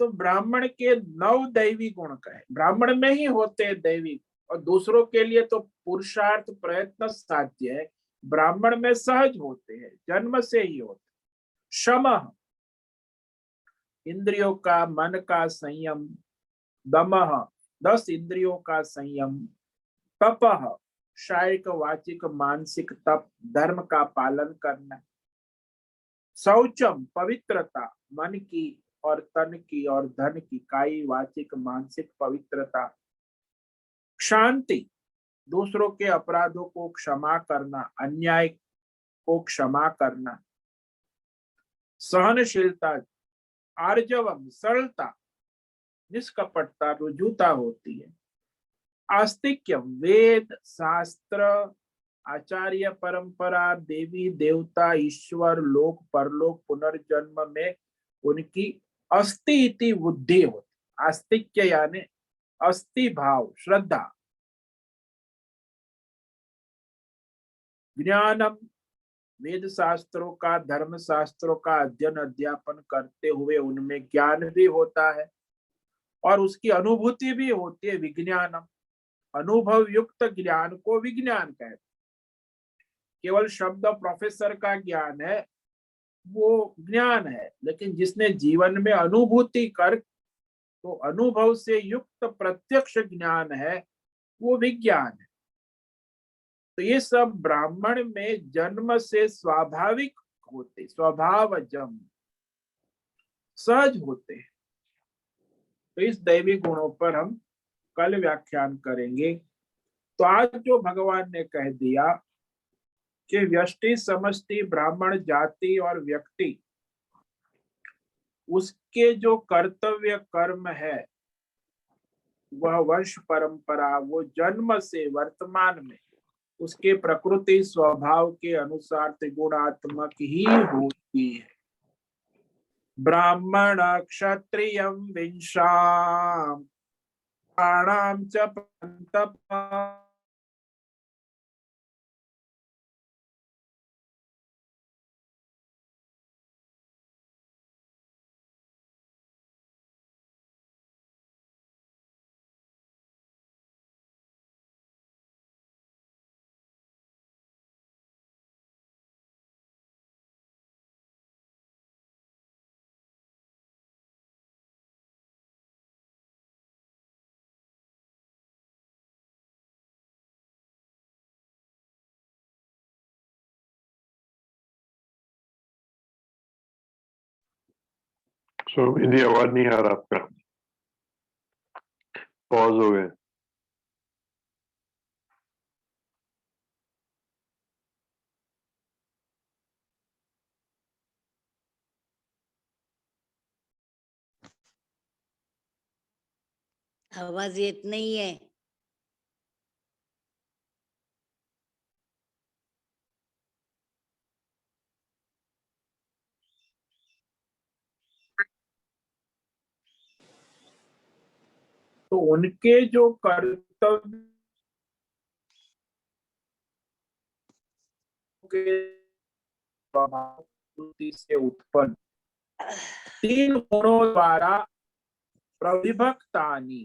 तो ब्राह्मण के 9 दैवी गुण कहे, ब्राह्मण में ही होते हैं दैवी, और दूसरों के लिए तो पुरुषार्थ प्रयत्न साध्य है, ब्राह्मण में सहज होते हैं, जन्म से ही होते। शम, इंद्रियों का, मन का संयम। दमः, 10 इंद्रियों का संयम। तपः, शारीरिक वाचिक मानसिक तप, धर्म का पालन करना। शौचम, पवित्रता, मन की और तन की और धन की, कायी वाचिक मानसिक पवित्रता। शांति, दूसरों के अपराधों को क्षमा करना, अन्याय को क्षमा करना। सहनशीलता, आर्जवम, सरलता, निष्कपटता, रुजुता होती है। आस्तिक्यम, वेद शास्त्र, आचार्य परंपरा, देवी देवता, ईश्वर, लोक परलोक, पुनर्जन्म में उनकी अस्ति इति बुद्धि होती। आस्तिक्य यानी अस्ति भाव, श्रद्धा। ज्ञानम, वेद शास्त्रों का, धर्म शास्त्रों का अध्ययन अध्यापन करते हुए उनमें ज्ञान भी होता है और उसकी अनुभूति भी होती है। विज्ञानम, अनुभव युक्त ज्ञान को विज्ञान कहते हैं। केवल शब्द प्रोफेसर का ज्ञान है वो ज्ञान है, लेकिन जिसने जीवन में अनुभूति कर, तो अनुभव से युक्त प्रत्यक्ष ज्ञान है, वो विज्ञान है। तो ये सब ब्राह्मण में जन्म से स्वाभाविक होते, स्वभावजम, सहज होते हैं। तो इस दैवी गुणों पर हम कल व्याख्यान करेंगे। तो आज जो भगवान ने कह दिया कि व्यष्टि समष्टि ब्राह्मण जाति और व्यक्ति, उसके जो कर्तव्य कर्म है वह वंश परंपरा, वो जन्म से वर्तमान में उसके प्रकृति स्वभाव के अनुसार त्रिगुणात्मक ही होती है। ब्राह्मण क्षत्रिय विंशाम प्राणाम च पंतप हिंदी आवाज नहीं आ रहा आपका, पॉज हो गए। आवाज येत नाहीये. तो उनके जो कर्तव्य के प्रकृति से उत्पन्न 3 गुणों द्वारा प्रविभक्तानि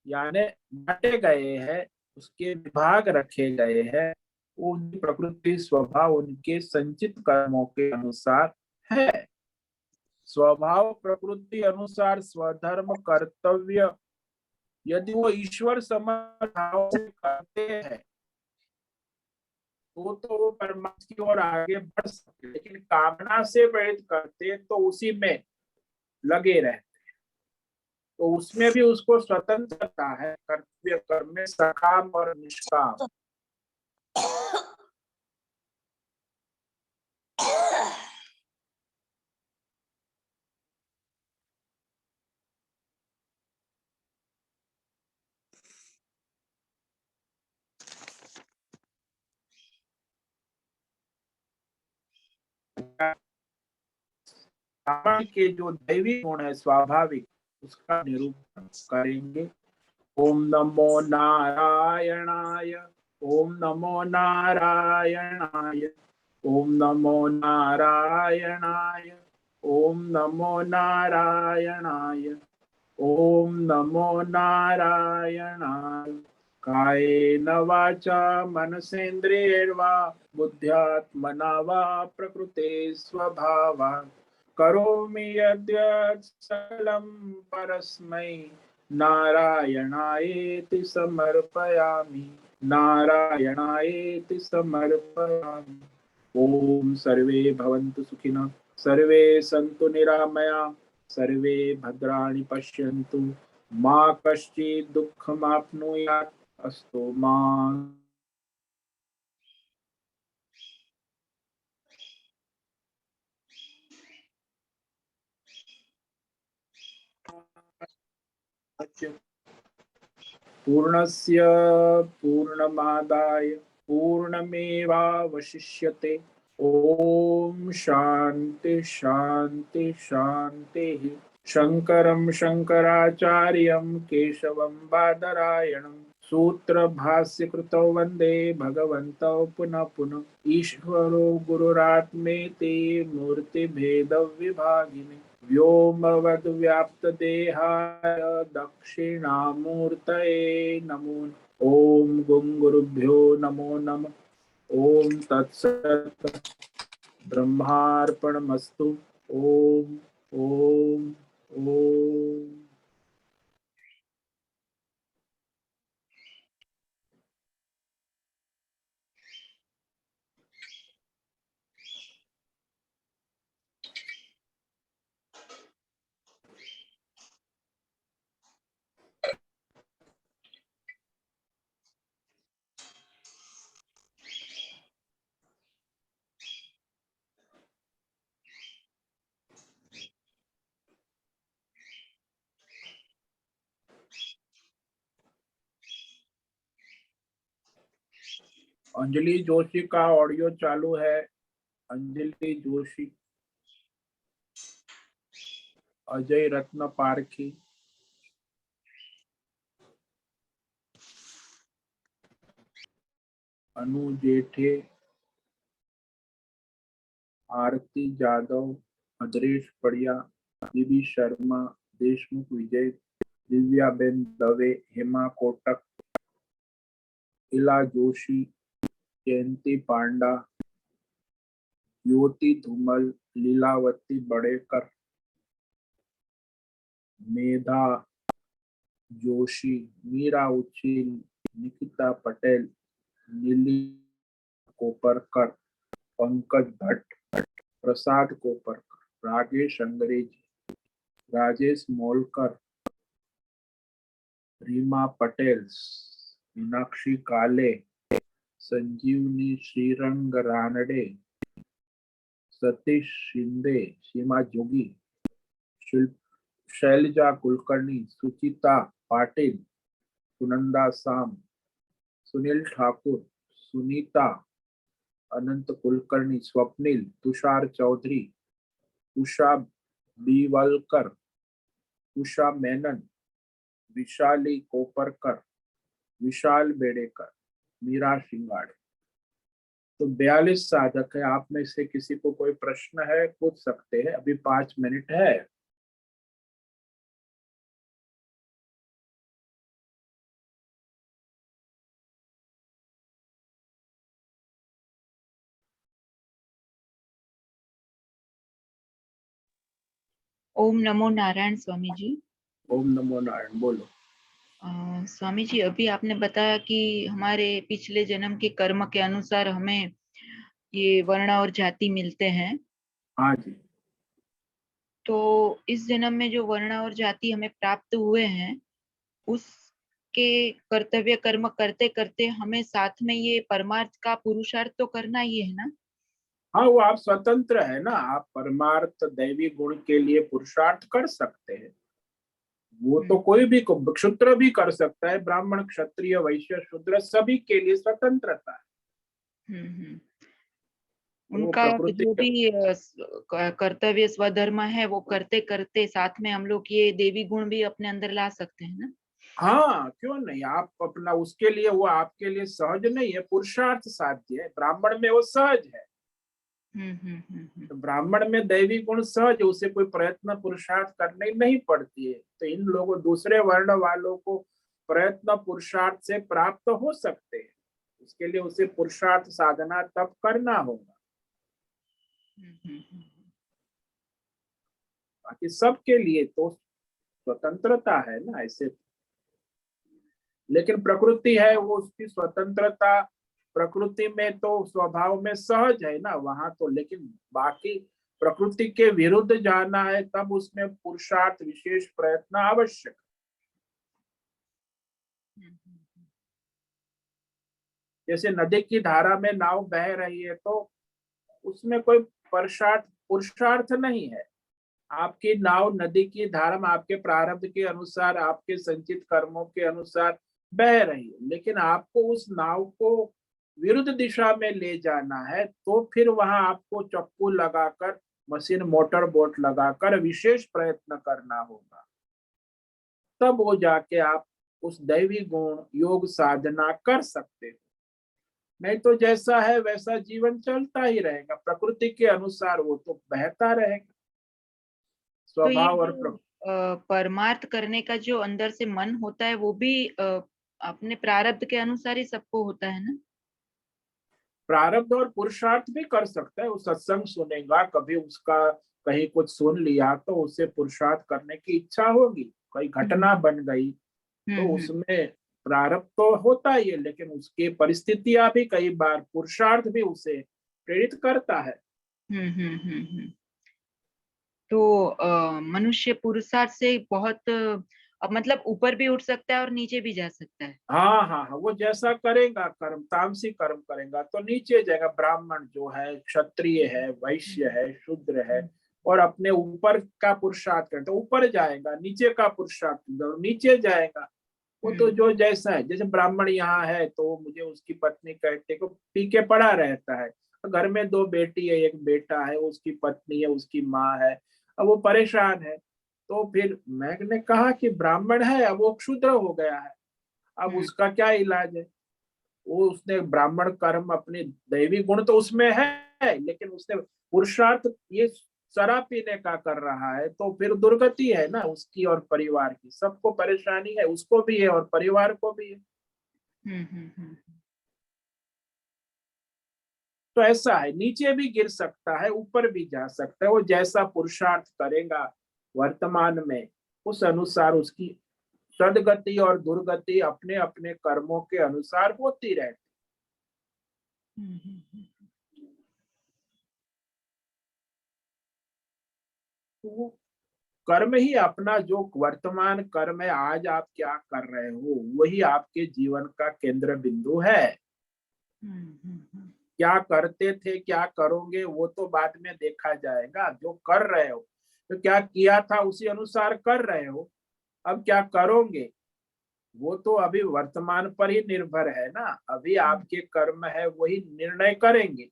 यानी बांटे गए हैं, उसके विभाग रखे गए हैं। उनकी प्रकृति स्वभाव उनके संचित कर्मों के अनुसार है। स्वभाव प्रकृति अनुसार स्वधर्म कर्तव्य यदि वो ईश्वर समभाव से करते हैं तो वो परमात्मा की ओर आगे बढ़ सकते, लेकिन कामना से प्रेरित करते तो उसी में लगे रहते, तो उसमें भी उसको स्वतंत्रता है कर्तव्य कर्म में, सकाम और निष्काम। सामान्य के जो दैवी गुण है स्वाभाविक, उसका निरूपण करेंगे। ओम नमो नारायणाय, ओम नमो नारायणाय, ओम नमो नारायणाय, ओम नमो नारायणाय, ओम नमो नारायणाय। कायेन वाचा मनसेन्द्रियैर्वा बुद्ध्यात्मना वा प्रकृते स्वभावात् करोमि यद्यत् सकलं परस्मै नारायणायेति समर्पयामि, नारायणायेति समर्पयामि। ओम सर्वे भवन्तु सुखिनः, सर्वे सन्तु निरामया, सर्वे भद्राणि पश्यन्तु, मा कश्चित् दुःखमाप्नुयात्। अस्तु मा पूर्णस्य पूर्णमादाय पूर्णमेवावशिष्यते। ओम शांति शांति शांति। शंकरं शंकराचार्यं केशवं बादरायणं सूत्र भाष्य कृतौ वंदे भगवन्तौ पुनः पुनः। ईश्वरो गुरुरात्मेति मूर्ति भेद विभागिने व्योमवद् व्याप्त देहाय दक्षिणामूर्तये नमो। ओम गुं गुरुभ्यो नमो नमः। ओम तत्सत् ब्रह्मार्पणमस्तु। ओम ओम ओम। अंजलि जोशी का ऑडियो चालू है। अंजलि जोशी, अजय रत्न पारखी, अनु जेठे, आरती जादव, भद्रेश पड़िया, बीबी शर्मा, देशमुख विजय, दिव्याबेन दवे, हेमा कोटक, इला जोशी, जयंती पांडा, ज्योति धूमल, लीलावती बड़ेकर, मेधा जोशी, मीरा उचिल, निकिता पटेल, नीली कोपरकर, पंकज भट्ट, प्रसाद कोपरकर, राजेश अंग्रेजी, राजेश मोलकर, रीमा पटेल, मीनाक्षी काले, संजीवनी श्रीरंग रानडे, सतीश शिंदे, सीमा जोगी, शैलजा कुलकर्णी, सुचिता पाटिल, सुनंदा साम, सुनील ठाकुर, सुनीता, अनंत कुलकर्णी, स्वप्निल, तुषार चौधरी, उषा बीवलकर, उषा मेनन, विशाली कोपरकर, विशाल बेड़ेकर, मीरा सिंगाड़े। तो 42 साधक है। आप में से किसी को कोई प्रश्न है पूछ सकते हैं, अभी 5 मिनट है। ओम नमो नारायण स्वामी जी। ओम नमो नारायण, बोलो। स्वामी जी, अभी आपने बताया कि हमारे पिछले जन्म के कर्म के अनुसार हमें ये वर्ण और जाति मिलते हैं। हाँ जी। तो इस जन्म में जो वर्ण और जाति हमें प्राप्त हुए हैं, उसके कर्तव्य कर्म करते करते हमें साथ में ये परमार्थ का पुरुषार्थ तो करना ही है ना? हाँ, वो आप स्वतंत्र है ना, आप परमार्थ दैवी गुण के लिए पुरुषार्थ कर सकते हैं। वो तो कोई भी क्षुद्र भी कर सकता है, ब्राह्मण क्षत्रिय वैश्य शूद्र सभी के लिए स्वतंत्रता है। वो उनका प्रकृति जो भी कर्तव्य स्वधर्म है वो करते करते साथ में हम लोग ये देवी गुण भी अपने अंदर ला सकते हैं ना? हाँ, क्यों नहीं। आप अपना उसके लिए, वो आपके लिए सहज नहीं है, पुरुषार्थ साध्य है। ब्राह्मण में वो सहज है। तो ब्राह्मण में दैवी गुण सहज है, उसे कोई प्रयत्न पुरुषार्थ करनी नहीं पड़ती है। तो इन लोगों दूसरे वर्ण वालों को प्रयत्न पुरुषार्थ से प्राप्त हो सकते हैं। उसके लिए उसे पुरुषार्थ साधना तब करना होगा। बाकी सबके लिए तो स्वतंत्रता है ना ऐसे। लेकिन प्रकृति है, वो उसकी स्वतंत्रता प्रकृति में तो स्वभाव में सहज है ना वहां तो। लेकिन बाकी प्रकृति के विरुद्ध जाना है तब उसमें पुरुषार्थ विशेष प्रयत्न आवश्यक। जैसे नदी की धारा में नाव बह रही है तो उसमें कोई पुरुषार्थ नहीं है। आपकी नाव नदी की धारा में आपके प्रारब्ध के अनुसार, आपके संचित कर्मों के अनुसार बह रही है। लेकिन आपको उस नाव को विरुद्ध दिशा में ले जाना है तो फिर वहां आपको चप्पू लगाकर, मशीन मोटर बोट लगाकर विशेष प्रयत्न करना होगा। तब वो जाके आप उस दैवी गुण योग साधना कर सकते हो। नहीं तो जैसा है वैसा जीवन चलता ही रहेगा, प्रकृति के अनुसार वो तो बहता रहेगा। तो ये स्वभाव और जो परमार्थ करने का जो अंदर से मन होता है वो भी अपने प्रारब्ध के अनुसार ही सबको होता है ना? प्रारब्ध और पुरुषार्थ भी कर सकता है। वो सत्संग सुनेगा, कभी उसका कहीं कुछ सुन लिया तो उसे पुरुषार्थ करने की इच्छा होगी, कोई घटना बन गई तो उसमें प्रारब्ध तो होता ही है। लेकिन उसकी परिस्थितियां भी कई बार पुरुषार्थ भी उसे प्रेरित करता है। तो मनुष्य पुरुषार्थ से बहुत मतलब ऊपर भी उठ सकता है और नीचे भी जा सकता है। हाँ हाँ हाँ, वो जैसा करेगा कर्म, तामसी कर्म करेगा तो नीचे जाएगा। ब्राह्मण जो है, क्षत्रिय है, वैश्य है, शूद्र है, और अपने ऊपर का पुरुषार्थ करे तो ऊपर जाएगा, नीचे का पुरुषार्थ नीचे जाएगा। वो तो जो जैसा है। जैसे ब्राह्मण यहाँ है तो मुझे उसकी पत्नी कहते को पी के पड़ा रहता है। घर में 2 बेटी है, एक बेटा है, उसकी पत्नी है, उसकी माँ है, अब वो परेशान है। तो फिर मैंने कहा कि ब्राह्मण है, अब वो क्षुद्र हो गया है, अब उसका क्या इलाज है। वो उसने ब्राह्मण कर्म, अपनी दैवी गुण तो उसमें है, लेकिन उसने पुरुषार्थ ये शराब पीने का कर रहा है तो फिर दुर्गति है ना उसकी और परिवार की। सबको परेशानी है, उसको भी है और परिवार को भी है। तो ऐसा है, नीचे भी गिर सकता है, ऊपर भी जा सकता है। वो जैसा पुरुषार्थ करेगा वर्तमान में, उस अनुसार उसकी सदगति और दुर्गति अपने अपने कर्मों के अनुसार होती रहती। तो कर्म ही अपना जो वर्तमान कर्म है, आज आप क्या कर रहे हो, वही आपके जीवन का केंद्र बिंदु है। क्या करते थे, क्या करोगे, वो तो बाद में देखा जाएगा। जो कर रहे हो, तो क्या किया था उसी अनुसार कर रहे हो। अब क्या करोगे वो तो अभी वर्तमान पर ही निर्भर है ना। अभी आपके कर्म है वही निर्णय करेंगे।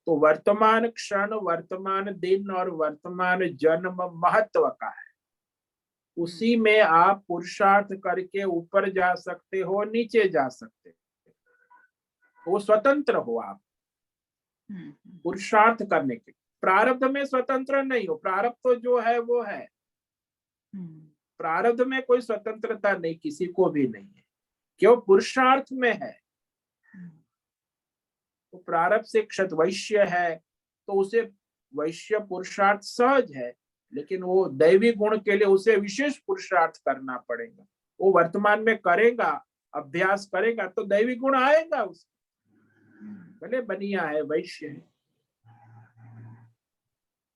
तो वर्तमान क्षण, वर्तमान दिन और वर्तमान जन्म महत्व का है। उसी में आप पुरुषार्थ करके ऊपर जा सकते हो, नीचे जा सकते हो, वो स्वतंत्र हो आप पुरुषार्थ करने के। प्रारब्ध में स्वतंत्र नहीं हो। प्रारब्ध तो जो है वो है। प्रारब्ध में कोई स्वतंत्रता नहीं, किसी को भी नहीं है, क्यों पुरुषार्थ में है। तो प्रारब्ध से क्षत वैश्य है तो उसे वैश्य पुरुषार्थ सहज है, लेकिन वो दैवी गुण के लिए उसे विशेष पुरुषार्थ करना पड़ेगा। वो वर्तमान में करेगा, अभ्यास करेगा तो दैवी गुण आएगा उसे, भले बनिया है, वैश्य है।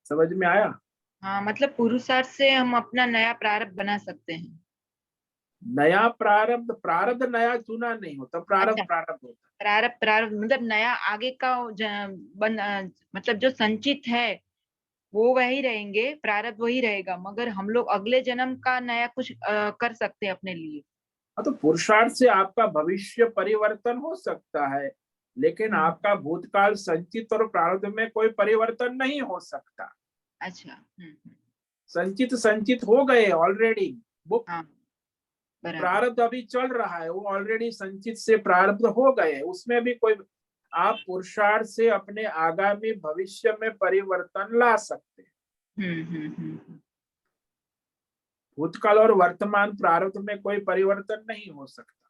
समझ में आया? हाँ, मतलब पुरुषार्थ से हम अपना नया प्रारब्ध बना सकते हैं। नया प्रारब्ध, प्रारब्ध नया चुना नहीं होता, प्रारब्ध अच्छा। प्रारब्ध होता है। प्रारब्ध मतलब नया आगे का मतलब जो संचित है वो वही रहेंगे, प्रारब्ध वही रहेगा, मगर हम लोग अगले जन्म का नया कुछ कर सकते हैं अपने लिए। हाँ, तो पुरुषार्थ से आपका भविष्य परिवर्तन हो सकता है, लेकिन आपका भूतकाल संचित और प्रारब्ध में कोई परिवर्तन नहीं हो सकता। अच्छा। संचित संचित हो गए ऑलरेडी, वो हाँ, बराबर। प्रारब्ध अभी चल रहा है, वो ऑलरेडी संचित से प्रारब्ध हो गए, उसमें भी कोई। आप पुरुषार्थ से अपने आगामी भविष्य में परिवर्तन ला सकते हैं। भूतकाल और वर्तमान प्रारब्ध में कोई परिवर्तन नहीं हो सकता।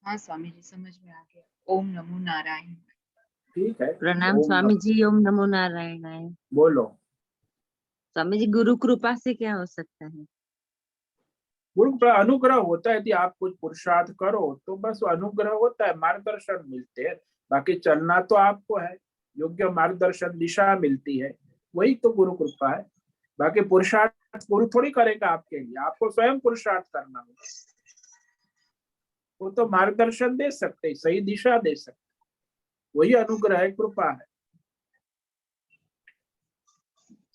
हाँ स्वामी जी, समझ में आ गया। ओम नमो नारायण। ठीक है, प्रणाम ओम स्वामी नमः। जी, ओम नमो नारायणाय। बोलो। स्वामी जी, गुरु कृपा से क्या हो सकता है? गुरु का अनुग्रह होता है। यदि आप कुछ पुरुषार्थ करो तो बस अनुग्रह होता है, मार्गदर्शन मिलते हैं। बाकी चलना तो आपको है, योग्य मार्गदर्शन, दिशा मिलती है, वही तो गुरु कृपा है। बाकी पुरुषार्थ गुरु थोड़ी करेगा आपके लिए, आपको स्वयं पुरुषार्थ करना होगा। वो तो मार्गदर्शन दे सकते, सही दिशा दे सकते, वही अनुग्रह है, कृपा है।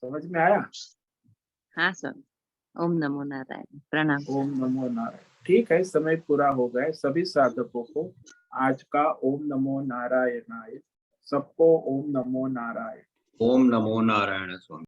समझ में आया? हाँ स्वामी, ओम नमो नारायण। प्रणाम। ओम नमो नारायण। ठीक है, समय पूरा हो गया। सभी साधकों को आज का ओम नमो नारायणाय। सबको ओम नमो नारायण। ओम नमो नारायण स्वामी।